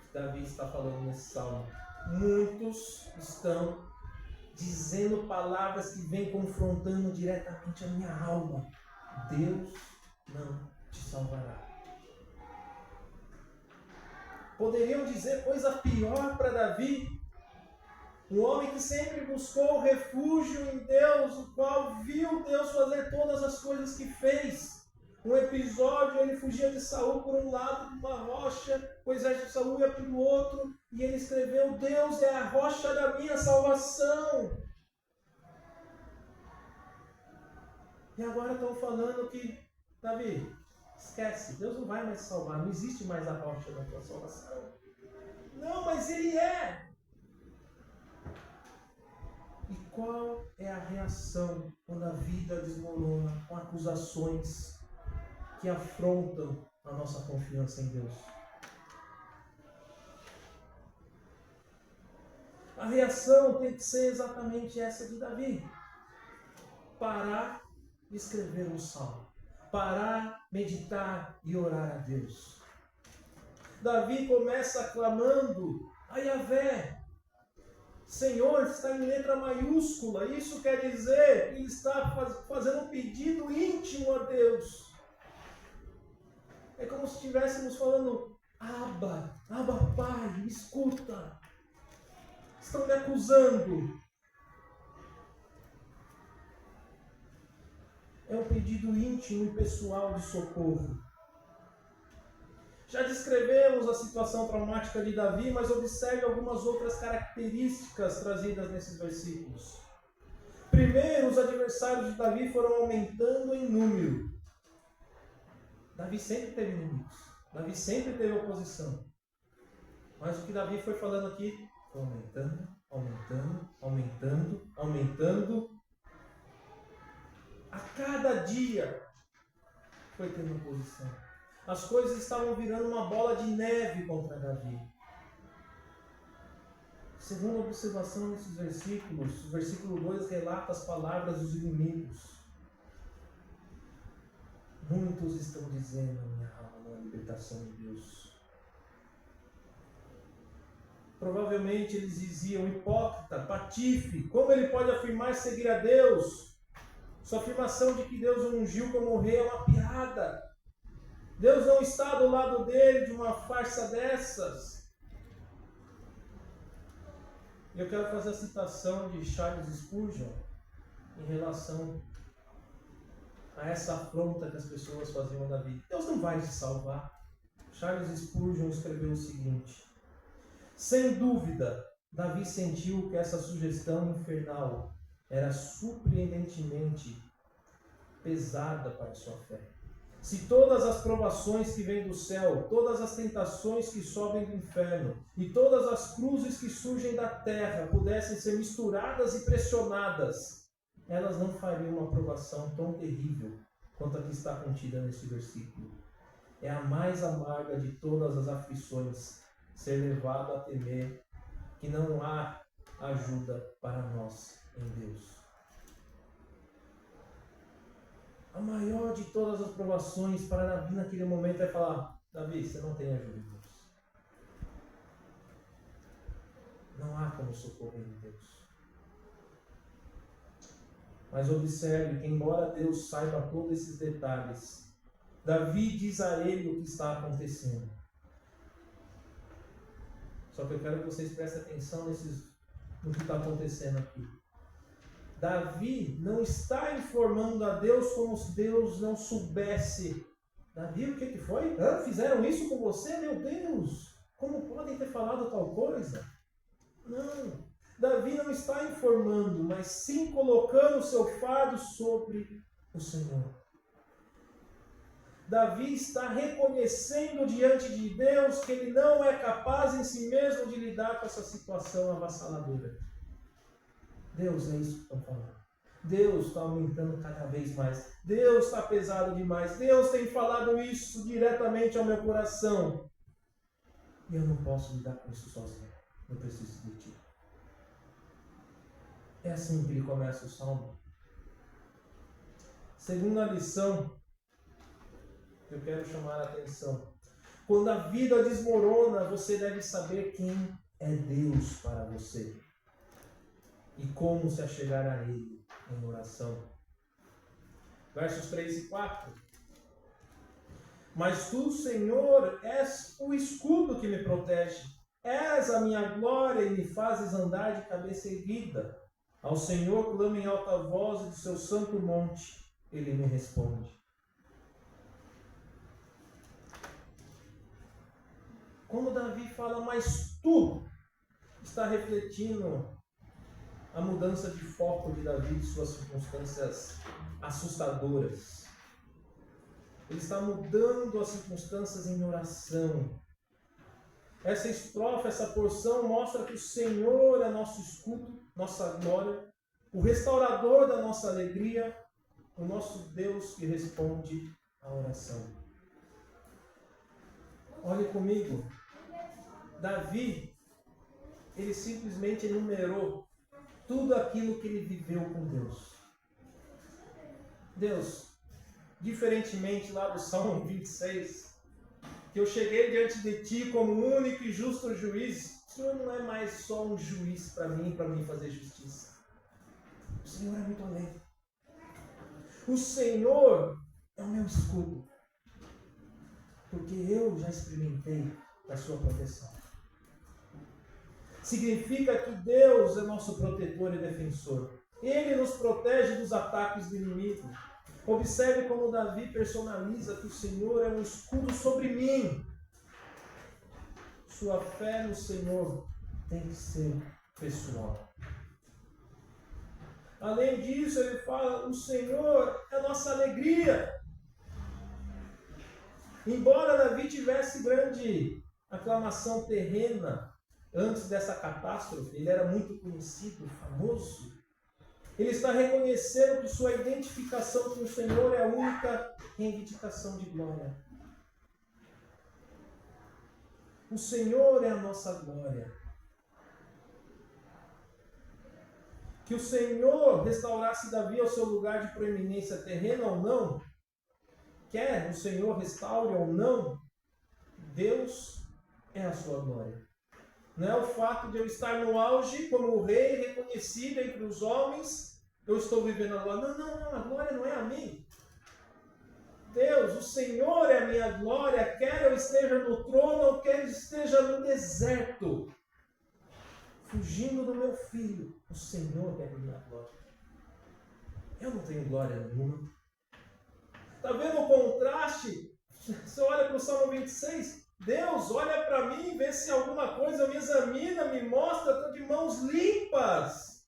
[SPEAKER 1] que Davi está falando nesse salmo. Muitos estão dizendo palavras que vêm confrontando diretamente a minha alma. Deus não te salvará. Poderiam dizer coisa pior para Davi, um homem que sempre buscou refúgio em Deus, o qual viu Deus fazer todas as coisas que fez. Um episódio, ele fugia de Saul por um lado de uma rocha, o exército de Saul ia para o outro, e ele escreveu: Deus é a rocha da minha salvação. E agora estão falando que, Davi, esquece, Deus não vai mais salvar, não existe mais a rocha da tua salvação. Não, mas Ele é. E qual é a reação quando a vida desmorona com acusações que afrontam a nossa confiança em Deus? A reação tem que ser exatamente essa de Davi. Parar de escrever um salmo. Parar, meditar e orar a Deus. Davi começa clamando a Yahvé. Senhor, está em letra maiúscula. Isso quer dizer que ele está fazendo um pedido íntimo a Deus. É como se estivéssemos falando: Abba, Pai, me escuta. Estão me acusando. É um pedido íntimo e pessoal de socorro. Já descrevemos a situação traumática de Davi, mas observe algumas outras características trazidas nesses versículos. Primeiro, os adversários de Davi foram aumentando em número. Davi sempre teve inimigos. Davi sempre teve oposição. Mas o que Davi foi falando aqui foi aumentando. A cada dia foi tendo oposição. As coisas estavam virando uma bola de neve contra Davi. Segunda observação nesses versículos, o versículo 2 relata as palavras dos inimigos. Muitos estão dizendo: a minha alma não é libertação de Deus. Provavelmente eles diziam: hipócrita, patife, como ele pode afirmar seguir a Deus? Sua afirmação de que Deus o ungiu como rei é uma piada. Deus não está do lado dele de uma farsa dessas. Eu quero fazer a citação de Charles Spurgeon, em relação a essa afronta que as pessoas faziam a Davi. Deus não vai te salvar. Charles Spurgeon escreveu o seguinte: sem dúvida, Davi sentiu que essa sugestão infernal era surpreendentemente pesada para sua fé. Se todas as provações que vêm do céu, todas as tentações que sobem do inferno e todas as cruzes que surgem da terra pudessem ser misturadas e pressionadas, elas não fariam uma provação tão terrível quanto a que está contida neste versículo. É a mais amarga de todas as aflições ser levado a temer que não há ajuda para nós em Deus. A maior de todas as provações para Davi naquele momento é falar: Davi, você não tem ajuda em Deus. Não há como socorrer em Deus. Mas observe que, embora Deus saiba todos esses detalhes, Davi diz a ele o que está acontecendo. Só que eu quero que vocês prestem atenção no que está acontecendo aqui. Davi não está informando a Deus como se Deus não soubesse. Davi, o que foi? Fizeram isso com você? Meu Deus! Como podem ter falado tal coisa? Não. Davi não está informando, mas sim colocando o seu fardo sobre o Senhor. Davi está reconhecendo diante de Deus que ele não é capaz em si mesmo de lidar com essa situação avassaladora. Deus, é isso que estão falando. Deus está aumentando cada vez mais. Deus está pesado demais. Deus tem falado isso diretamente ao meu coração. E eu não posso lidar com isso sozinho. Eu preciso de ti. É assim que ele começa o salmo. Segunda lição que eu quero chamar a atenção. Quando a vida desmorona, você deve saber quem é Deus para você. E como se achegar a Ele em oração. Versos 3 e 4. Mas tu, Senhor, és o escudo que me protege. És a minha glória e me fazes andar de cabeça erguida. Ao Senhor clamo em alta voz e do seu santo monte Ele me responde. Quando Davi fala, mas tu, está refletindo a mudança de foco de Davi de suas circunstâncias assustadoras. Ele está mudando as circunstâncias em oração. Essa estrofe, essa porção mostra que o Senhor é nosso escudo, nossa glória, o restaurador da nossa alegria, o nosso Deus que responde à oração. Olhe comigo. Davi, ele simplesmente enumerou tudo aquilo que ele viveu com Deus. Deus, diferentemente lá do Salmo 26, que eu cheguei diante de ti como único e justo juiz, o Senhor não é mais só um juiz para mim fazer justiça. O Senhor é muito além. O Senhor é o meu escudo, porque eu já experimentei a sua proteção. Significa que Deus é nosso protetor e defensor. Ele nos protege dos ataques do inimigo. Observe como Davi personaliza que o Senhor é um escudo sobre mim. Sua fé no Senhor tem que ser pessoal. Além disso, ele fala, o Senhor é nossa alegria. Embora Davi tivesse grande aclamação terrena antes dessa catástrofe, ele era muito conhecido, famoso. Ele está reconhecendo que sua identificação com o Senhor é a única reivindicação de glória. O Senhor é a nossa glória. Que o Senhor restaurasse Davi ao seu lugar de proeminência terrena ou não, quer o Senhor restaure ou não, Deus é a sua glória. Não é o fato de eu estar no auge como rei, reconhecido entre os homens, eu estou vivendo a glória. Não, a glória não é a mim. Deus, o Senhor é a minha glória, quer eu esteja no trono ou quer eu esteja no deserto, fugindo do meu filho, o Senhor é a minha glória. Eu não tenho glória nenhuma. Está vendo o contraste? Você olha para o Salmo 26, Deus olha para mim, vê se alguma coisa me examina, me mostra, estou de mãos limpas.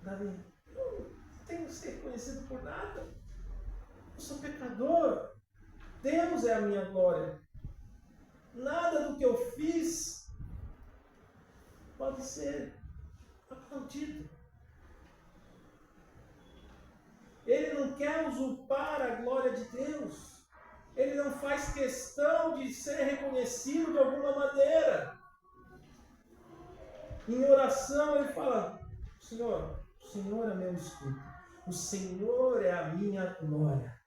[SPEAKER 1] Davi, eu não tenho que ser reconhecido por nada. Eu sou pecador. Deus é a minha glória. Nada do que eu fiz pode ser aplaudido. Ele não quer usurpar a glória de Deus. Ele não faz questão de ser reconhecido de alguma maneira. Em oração ele fala, Senhor, o Senhor é meu escudo. O Senhor é a minha glória.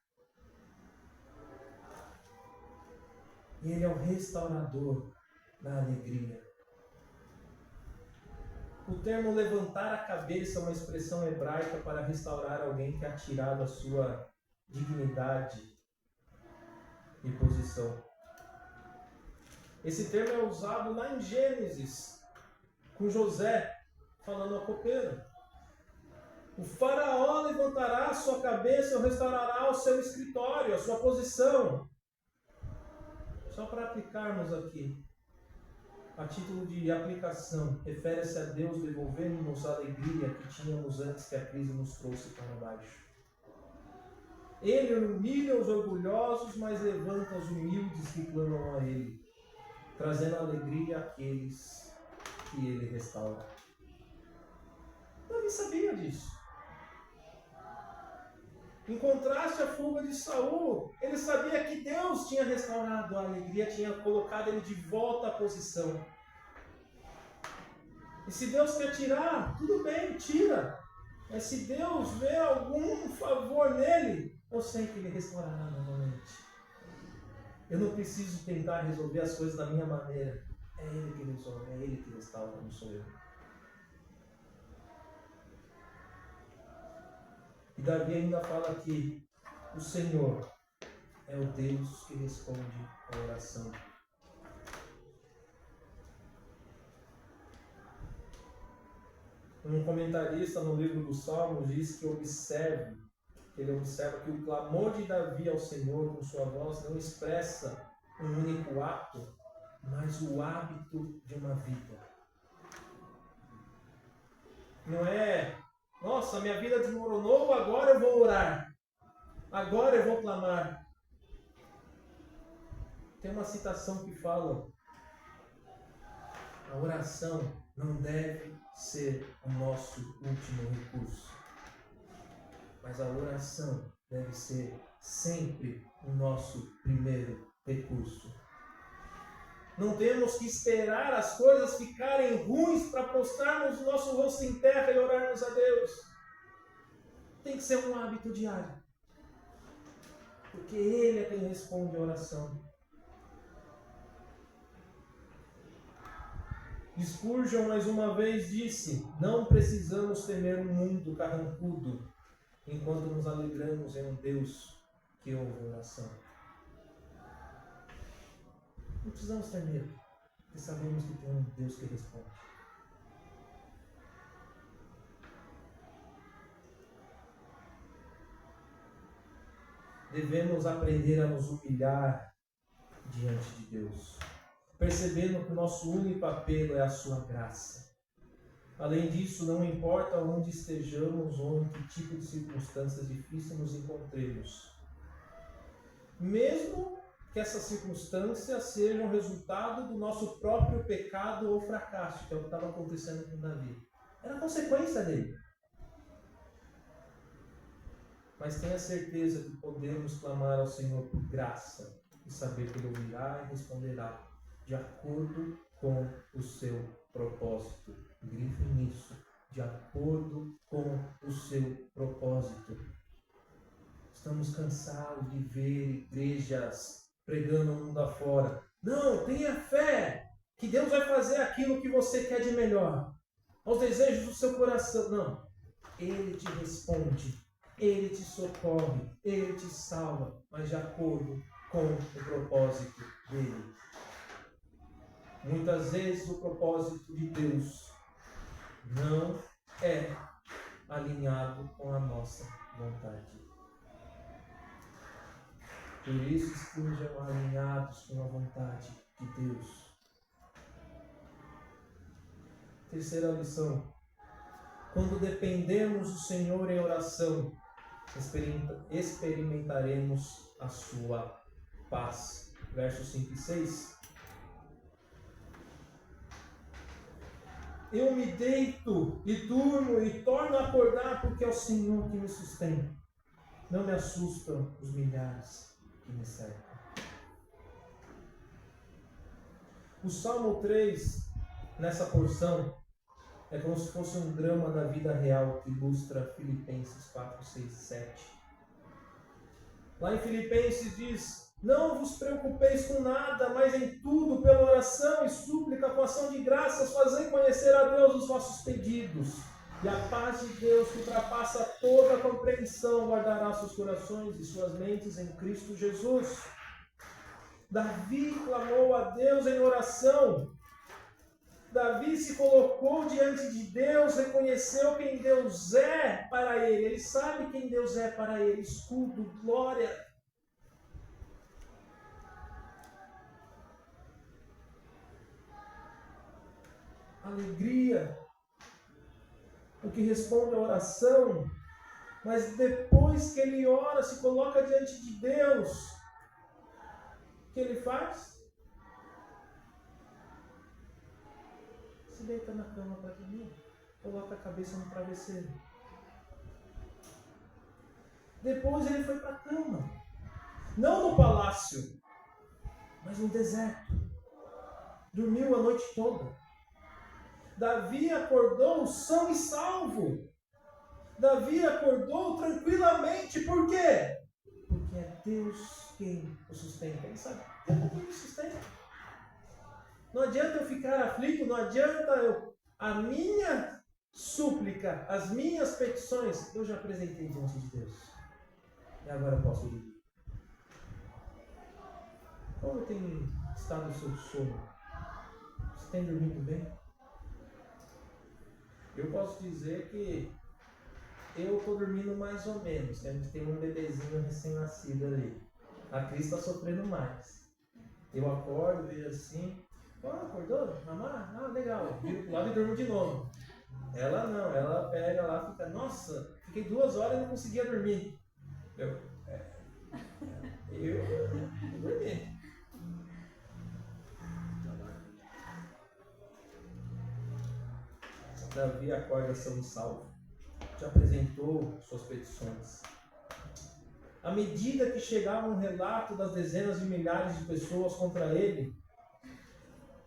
[SPEAKER 1] E Ele é o restaurador da alegria. O termo levantar a cabeça é uma expressão hebraica para restaurar alguém que é tirado a sua dignidade e posição. Esse termo é usado lá em Gênesis, com José falando ao copeiro. O faraó levantará a sua cabeça e restaurará o seu escritório, a sua posição. Só para aplicarmos aqui, a título de aplicação, refere-se a Deus devolvendo-nos a alegria que tínhamos antes que a crise nos trouxe para baixo. Ele humilha os orgulhosos, mas levanta os humildes que clamam a Ele, trazendo alegria àqueles que Ele restaura. Davi sabia disso. Em contraste à fuga de Saul, ele sabia que Deus tinha restaurado a alegria, tinha colocado ele de volta à posição. E se Deus quer tirar, tudo bem, tira. Mas se Deus vê algum favor nele, eu sei que Ele restaurará novamente. Eu não preciso tentar resolver as coisas da minha maneira. É Ele que resolve, é Ele que restaura, não sou eu. E Davi ainda fala que o Senhor é o Deus que responde a oração. Um comentarista no livro dos Salmos diz que ele observa que o clamor de Davi ao Senhor com sua voz não expressa um único ato, mas o hábito de uma vida. Não é, nossa, minha vida desmoronou, agora eu vou orar, agora eu vou clamar. Tem uma citação que fala, a oração não deve ser o nosso último recurso, mas a oração deve ser sempre o nosso primeiro recurso. Não temos que esperar as coisas ficarem ruins para postarmos o nosso rosto em terra e orarmos a Deus. Tem que ser um hábito diário, porque Ele é quem responde a oração. Spurgeon mais uma vez disse, não precisamos temer um mundo carrancudo, enquanto nos alegramos em um Deus que ouve a oração. Não precisamos ter medo, porque sabemos que tem um Deus que responde. Devemos aprender a nos humilhar diante de Deus, percebendo que o nosso único apelo é a sua graça. Além disso, não importa onde estejamos ou em que tipo de circunstâncias difíceis nos encontremos. Mesmo que essas circunstâncias sejam resultado do nosso próprio pecado ou fracasso, que é o que estava acontecendo com Davi. Era consequência dele. Mas tenha certeza que podemos clamar ao Senhor por graça e saber que Ele ouvirá e responderá de acordo com o seu propósito. Grife nisso, de acordo com o seu propósito. Estamos cansados de ver igrejas pregando o mundo afora. Não, tenha fé que Deus vai fazer aquilo que você quer de melhor, aos desejos do seu coração. Não, Ele te responde, Ele te socorre, Ele te salva, mas de acordo com o propósito dele. Muitas vezes o propósito de Deus não é alinhado com a nossa vontade. Por isso estejam alinhados com a vontade de Deus. Terceira lição. Quando dependemos do Senhor em oração, experimentaremos a sua paz. Versos 5 e 6. Eu me deito e durmo e torno a acordar, porque é o Senhor que me sustenta. Não me assustam os milhares que me cercam. O Salmo 3, nessa porção, é como se fosse um drama da vida real que ilustra Filipenses 4, 6 e 7. Lá em Filipenses diz: não vos preocupeis com nada, mas em tudo, pela oração e súplica, com ação de graças, fazei conhecer a Deus os vossos pedidos. E a paz de Deus, que ultrapassa toda a compreensão, guardará seus corações e suas mentes em Cristo Jesus. Davi clamou a Deus em oração. Davi se colocou diante de Deus, reconheceu quem Deus é para ele. Ele sabe quem Deus é para ele. Escudo, glória. Alegria. O que responde à oração. Mas depois que ele ora, se coloca diante de Deus, o que ele faz? Se deita na cama para dormir, coloca a cabeça no travesseiro. Depois ele foi para a cama, não no palácio, mas no deserto. Dormiu a noite toda. Davi acordou são e salvo. Davi acordou tranquilamente. Por quê? Porque é Deus quem o sustenta. Ele sabe, Deus quem me sustenta. Não adianta eu ficar aflito, não adianta a minha súplica, as minhas petições, eu já apresentei diante de Deus. E agora eu posso viver. Como tem estado o seu sono? Você tem dormido bem? Eu posso dizer que eu estou dormindo mais ou menos. A gente tem um bebezinho recém-nascido ali. A Cris está sofrendo mais. Eu acordo, vejo assim. Acordou? Mamá? Ah, legal. Viro pro lado e durmo de novo. Ela não, ela pega lá e fica, nossa, fiquei 2 horas e não conseguia dormir. Eu dormi. Davi acorda são e salvo. Já apresentou suas petições. À medida que chegava um relato das dezenas de milhares de pessoas contra ele,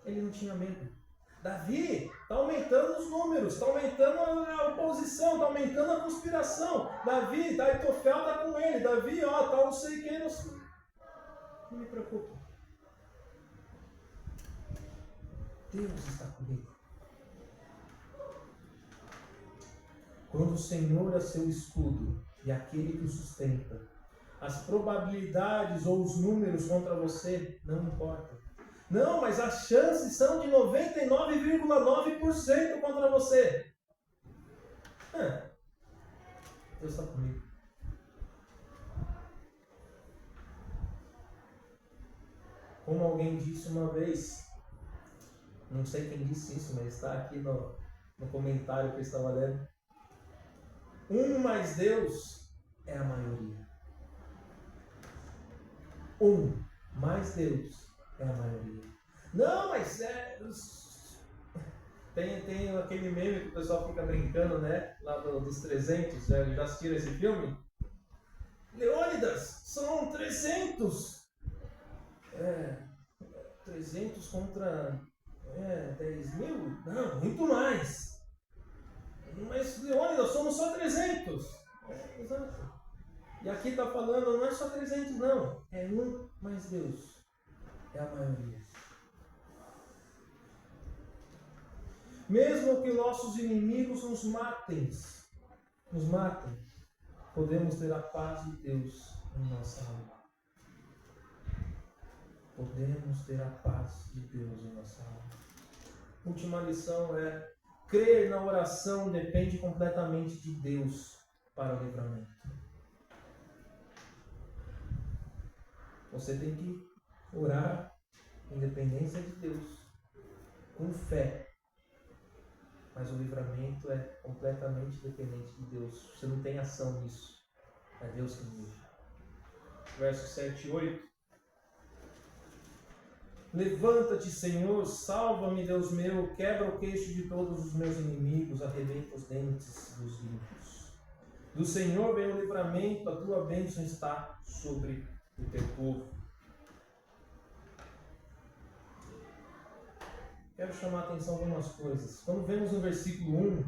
[SPEAKER 1] ele não tinha medo. Davi está aumentando os números, está aumentando a oposição, está aumentando a conspiração. Davi, Aitofel está com ele. Davi, tá não sei quem, não me preocupa. Deus está comigo. Quando o Senhor é seu escudo e aquele que o sustenta, as probabilidades ou os números contra você não importam. Não, mas as chances são de 99,9% contra você. Deus está comigo. Como alguém disse uma vez, não sei quem disse isso, mas está aqui no comentário que eu estava lendo. Mais Deus é a maioria. Mais Deus é a maioria. Não, mas tem aquele meme que o pessoal fica brincando, né? Lá dos 300, já assistiram esse filme? Leônidas, são 300. 300 contra 10 mil? Não, muito mais. Mas, Leônidas, somos só 300. Exato. E aqui está falando, não é só 300 não. É mais Deus. É a maioria. Mesmo que nossos inimigos nos matem, podemos ter a paz de Deus em nossa alma. Podemos ter a paz de Deus em nossa alma. Última lição é: crer na oração depende completamente de Deus para o livramento. Você tem que orar em dependência de Deus, com fé. Mas o livramento é completamente dependente de Deus. Você não tem ação nisso. É Deus que livra. Versos 7 e 8. Levanta-te, Senhor, salva-me, Deus meu, quebra o queixo de todos os meus inimigos, arrebenta os dentes dos ímpios. Do Senhor vem o livramento, a tua bênção está sobre o teu povo. Quero chamar a atenção para algumas coisas. Quando vemos no versículo 1,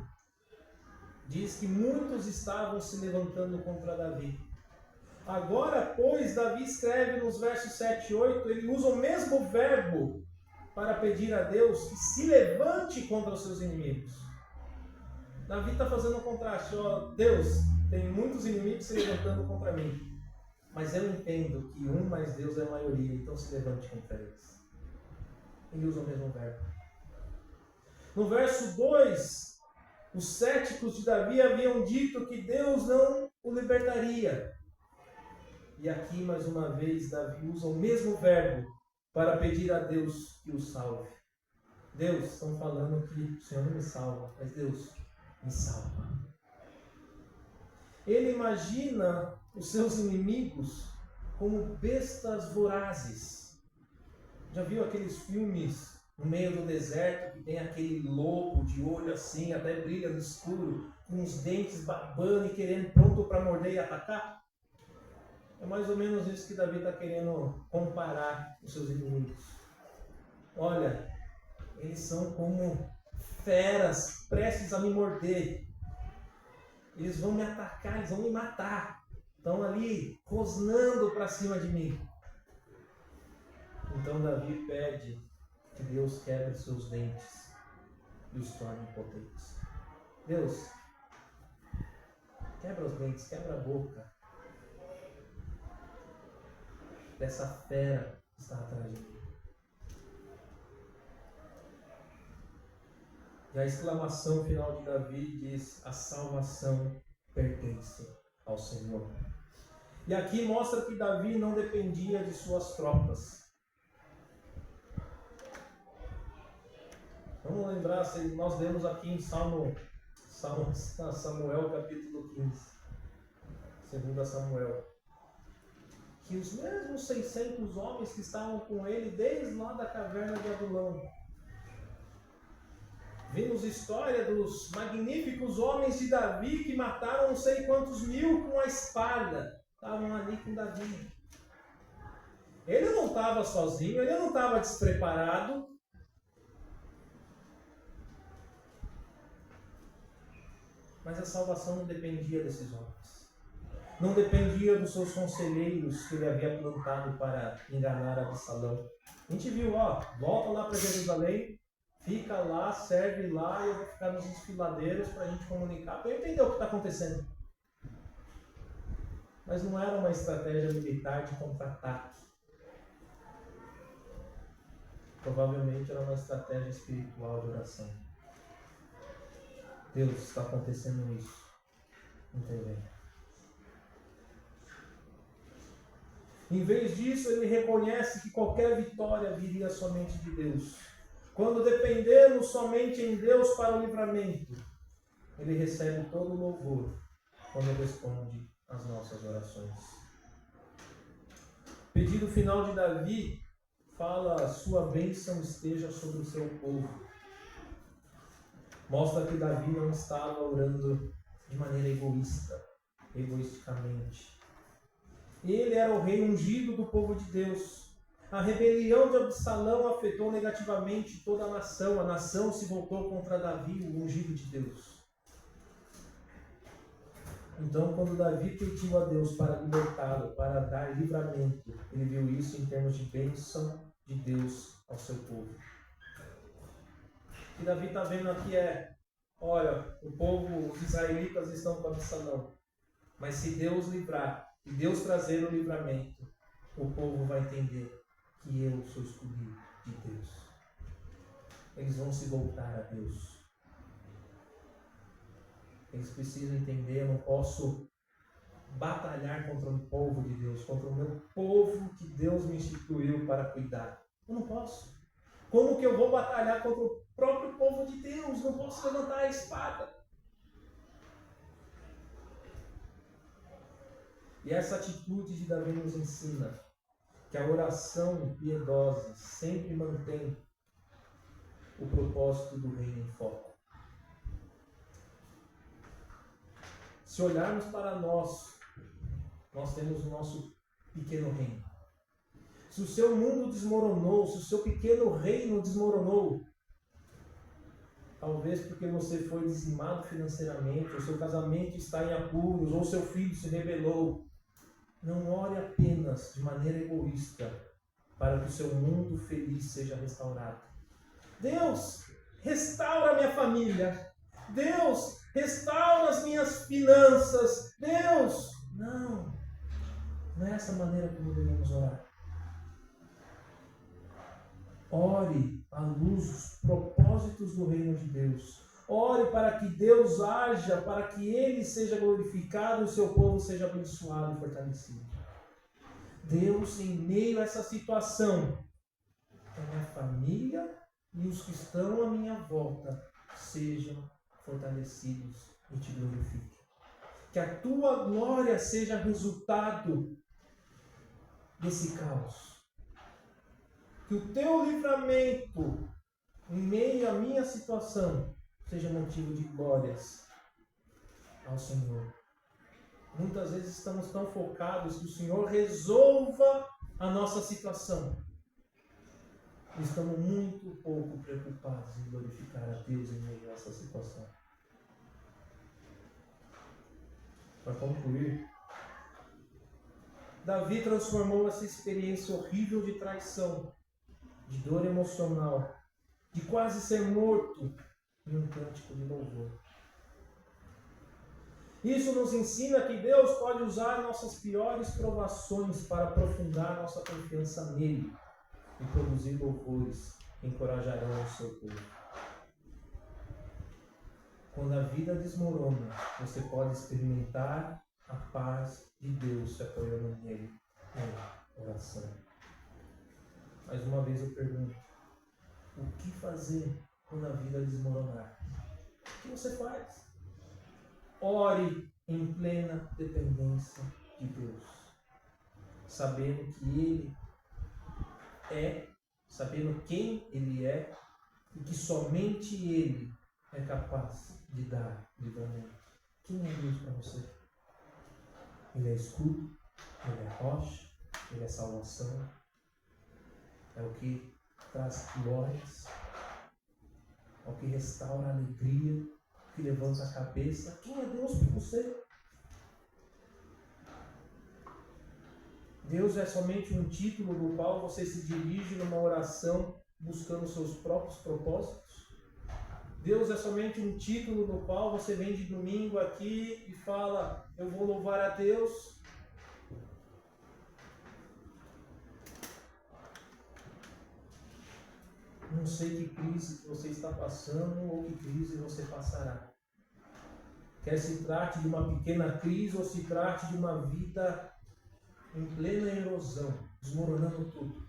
[SPEAKER 1] diz que muitos estavam se levantando contra Davi. Agora, pois, Davi escreve nos versos 7 e 8, ele usa o mesmo verbo para pedir a Deus que se levante contra os seus inimigos. Davi está fazendo um contraste. Deus, tem muitos inimigos se levantando contra mim, mas eu entendo que um mais Deus é a maioria, então se levante contra eles. Ele usa o mesmo verbo. No verso 2, os céticos de Davi haviam dito que Deus não o libertaria. E aqui, mais uma vez, Davi usa o mesmo verbo para pedir a Deus que o salve. Deus, estão falando que o Senhor não me salva, mas Deus me salva. Ele imagina os seus inimigos como bestas vorazes. Já viu aqueles filmes no meio do deserto que tem aquele lobo de olho assim, até brilha no escuro, com os dentes babando e querendo, pronto para morder e atacar? É mais ou menos isso que Davi está querendo comparar os seus inimigos. Olha, eles são como feras prestes a me morder. Eles vão me atacar, eles vão me matar. Estão ali rosnando para cima de mim. Então Davi pede que Deus quebre seus dentes e os torne potentes. Deus, quebra os dentes, quebra a boca dessa fera que está atrás de mim. E a exclamação final de Davi diz: a salvação pertence ao Senhor. E aqui mostra que Davi não dependia de suas tropas. Vamos lembrar, nós lemos aqui em Samuel capítulo 15, 2 Samuel, que os mesmos 600 homens que estavam com ele desde lá da caverna de Adulão. Vimos história dos magníficos homens de Davi que mataram não sei quantos mil com a espada. Estavam ali com Davi. Ele não estava sozinho, ele não estava despreparado. Mas a salvação não dependia desses homens. Não dependia dos seus conselheiros que ele havia plantado para enganar Absalão. A gente viu, volta lá para Jerusalém, fica lá, serve lá, e eu vou ficar nos desfiladeiros para a gente comunicar, para eu entender o que está acontecendo. Mas não era uma estratégia militar de contra-ataque. Provavelmente era uma estratégia espiritual de oração. Deus, está acontecendo isso. Entendeu? Em vez disso, ele reconhece que qualquer vitória viria somente de Deus. Quando dependemos somente em Deus para o livramento, ele recebe todo o louvor quando responde às nossas orações. O pedido final de Davi fala: sua bênção esteja sobre o seu povo. Mostra que Davi não estava orando de maneira egoisticamente. Ele era o rei ungido do povo de Deus. A rebelião de Absalão afetou negativamente toda a nação. A nação se voltou contra Davi, o ungido de Deus. Então, quando Davi pediu a Deus para libertá-lo, para dar livramento, ele viu isso em termos de bênção de Deus ao seu povo. O que Davi está vendo aqui é: olha, o povo, os israelitas estão com Absalão, mas se Deus livrar, e Deus trazer o livramento, o povo vai entender que eu sou escolhido de Deus. Eles vão se voltar a Deus. Eles precisam entender, eu não posso batalhar contra o povo de Deus, contra o meu povo que Deus me instituiu para cuidar. Eu não posso. Como que eu vou batalhar contra o próprio povo de Deus? Não posso levantar a espada. E essa atitude de Davi nos ensina que a oração piedosa sempre mantém o propósito do reino em foco. Se olharmos para nós temos o nosso pequeno reino. Se o seu mundo desmoronou, se o seu pequeno reino desmoronou, talvez porque você foi dizimado financeiramente, o seu casamento está em apuros, ou seu filho se rebelou, não ore apenas de maneira egoísta para que o seu mundo feliz seja restaurado. Deus, restaura minha família. Deus, restaura as minhas finanças. Deus, não é essa maneira como devemos orar. Ore à luz dos propósitos do reino de Deus. Ore para que Deus haja, para que Ele seja glorificado e o seu povo seja abençoado e fortalecido. Deus, em meio a essa situação, que a minha família e os que estão à minha volta sejam fortalecidos e te glorifiquem. Que a tua glória seja resultado desse caos. Que o teu livramento em meio à minha situação seja motivo de glórias ao Senhor. Muitas vezes estamos tão focados que o Senhor resolva a nossa situação. E estamos muito pouco preocupados em glorificar a Deus em meio a essa situação. Para concluir, Davi transformou essa experiência horrível de traição, de dor emocional, de quase ser morto, em um cântico de louvor. Isso nos ensina que Deus pode usar nossas piores provações para aprofundar nossa confiança nele e produzir louvores que encorajarão o seu povo. Quando a vida desmorona, você pode experimentar a paz de Deus se apoiando nele, em oração. Mais uma vez eu pergunto, o que fazer quando a vida desmoronar? O que você faz? Ore em plena dependência de Deus, sabendo que Ele é, sabendo quem Ele é e que somente Ele é capaz de dar livramento. Quem é Deus para você? Ele é escudo, Ele é rocha, Ele é salvação, é o que traz glórias, é o que restaura a alegria, que levanta a cabeça. Quem é Deus para você? Deus é somente um título no qual você se dirige numa oração buscando seus próprios propósitos? Deus é somente um título no qual você vem de domingo aqui e fala, eu vou louvar a Deus? Não sei que crise que você está passando ou que crise você passará. Quer se trate de uma pequena crise ou se trate de uma vida em plena erosão, desmoronando tudo.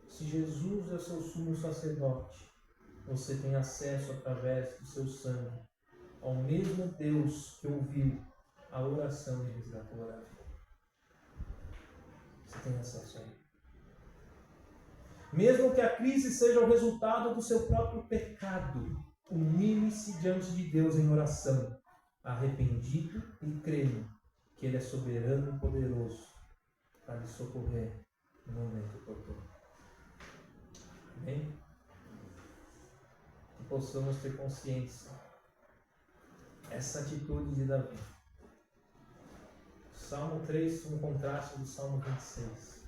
[SPEAKER 1] Se Jesus é seu sumo sacerdote, você tem acesso através do seu sangue ao mesmo Deus que ouviu a oração e resgatou a vida. Você tem acesso a Ele. Mesmo que a crise seja o resultado do seu próprio pecado, humilhe-se diante de Deus em oração, arrependido e crendo que Ele é soberano e poderoso para lhe socorrer no momento oportuno. Amém? Que possamos ter consciência. Essa atitude de Davi. Salmo 3, um contraste do Salmo 26.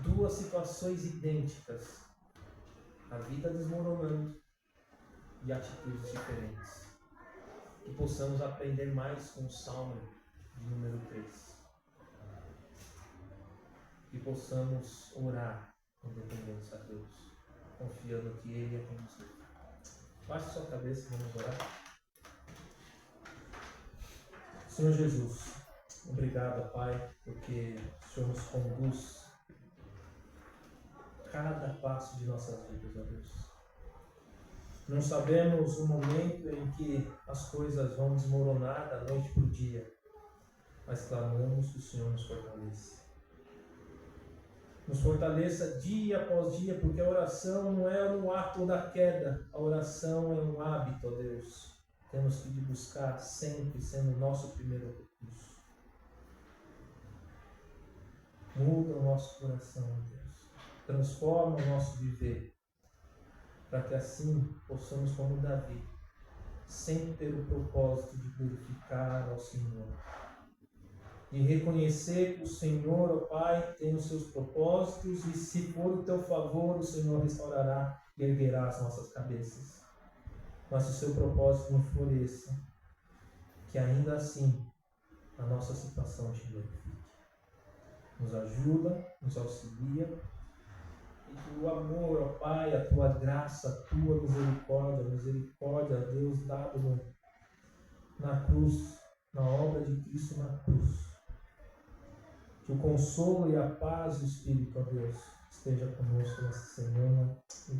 [SPEAKER 1] Duas situações idênticas. A vida desmoronando e atitudes diferentes. Que possamos aprender mais com o Salmo de número 3. Que possamos orar com dependência a Deus, confiando que Ele é quem nos livra. Baixe sua cabeça e vamos orar. Senhor Jesus, obrigado, Pai, porque o Senhor nos conduz cada passo de nossas vidas, ó Deus. Não sabemos o momento em que as coisas vão desmoronar da noite para o dia, mas clamamos que o Senhor nos fortaleça. Nos fortaleça dia após dia, porque a oração não é um ato da queda, a oração é um hábito, ó Deus. Temos que buscar sempre, sendo o nosso primeiro recurso. Muda o nosso coração, ó Deus. Transforma o nosso viver, para que assim possamos, como Davi, sempre ter o propósito de glorificar ao Senhor. E reconhecer que o Senhor, ó Pai, tem os seus propósitos, e se for o teu favor, o Senhor restaurará e erguerá as nossas cabeças. Mas se o seu propósito não for esse, que ainda assim a nossa situação te glorifique. Nos ajuda, nos auxilia, e que o amor, ó Pai, a tua graça, a tua misericórdia, Deus, dado na cruz, na obra de Cristo na cruz, que o consolo e a paz do Espírito, ó Deus, esteja conosco nessa semana e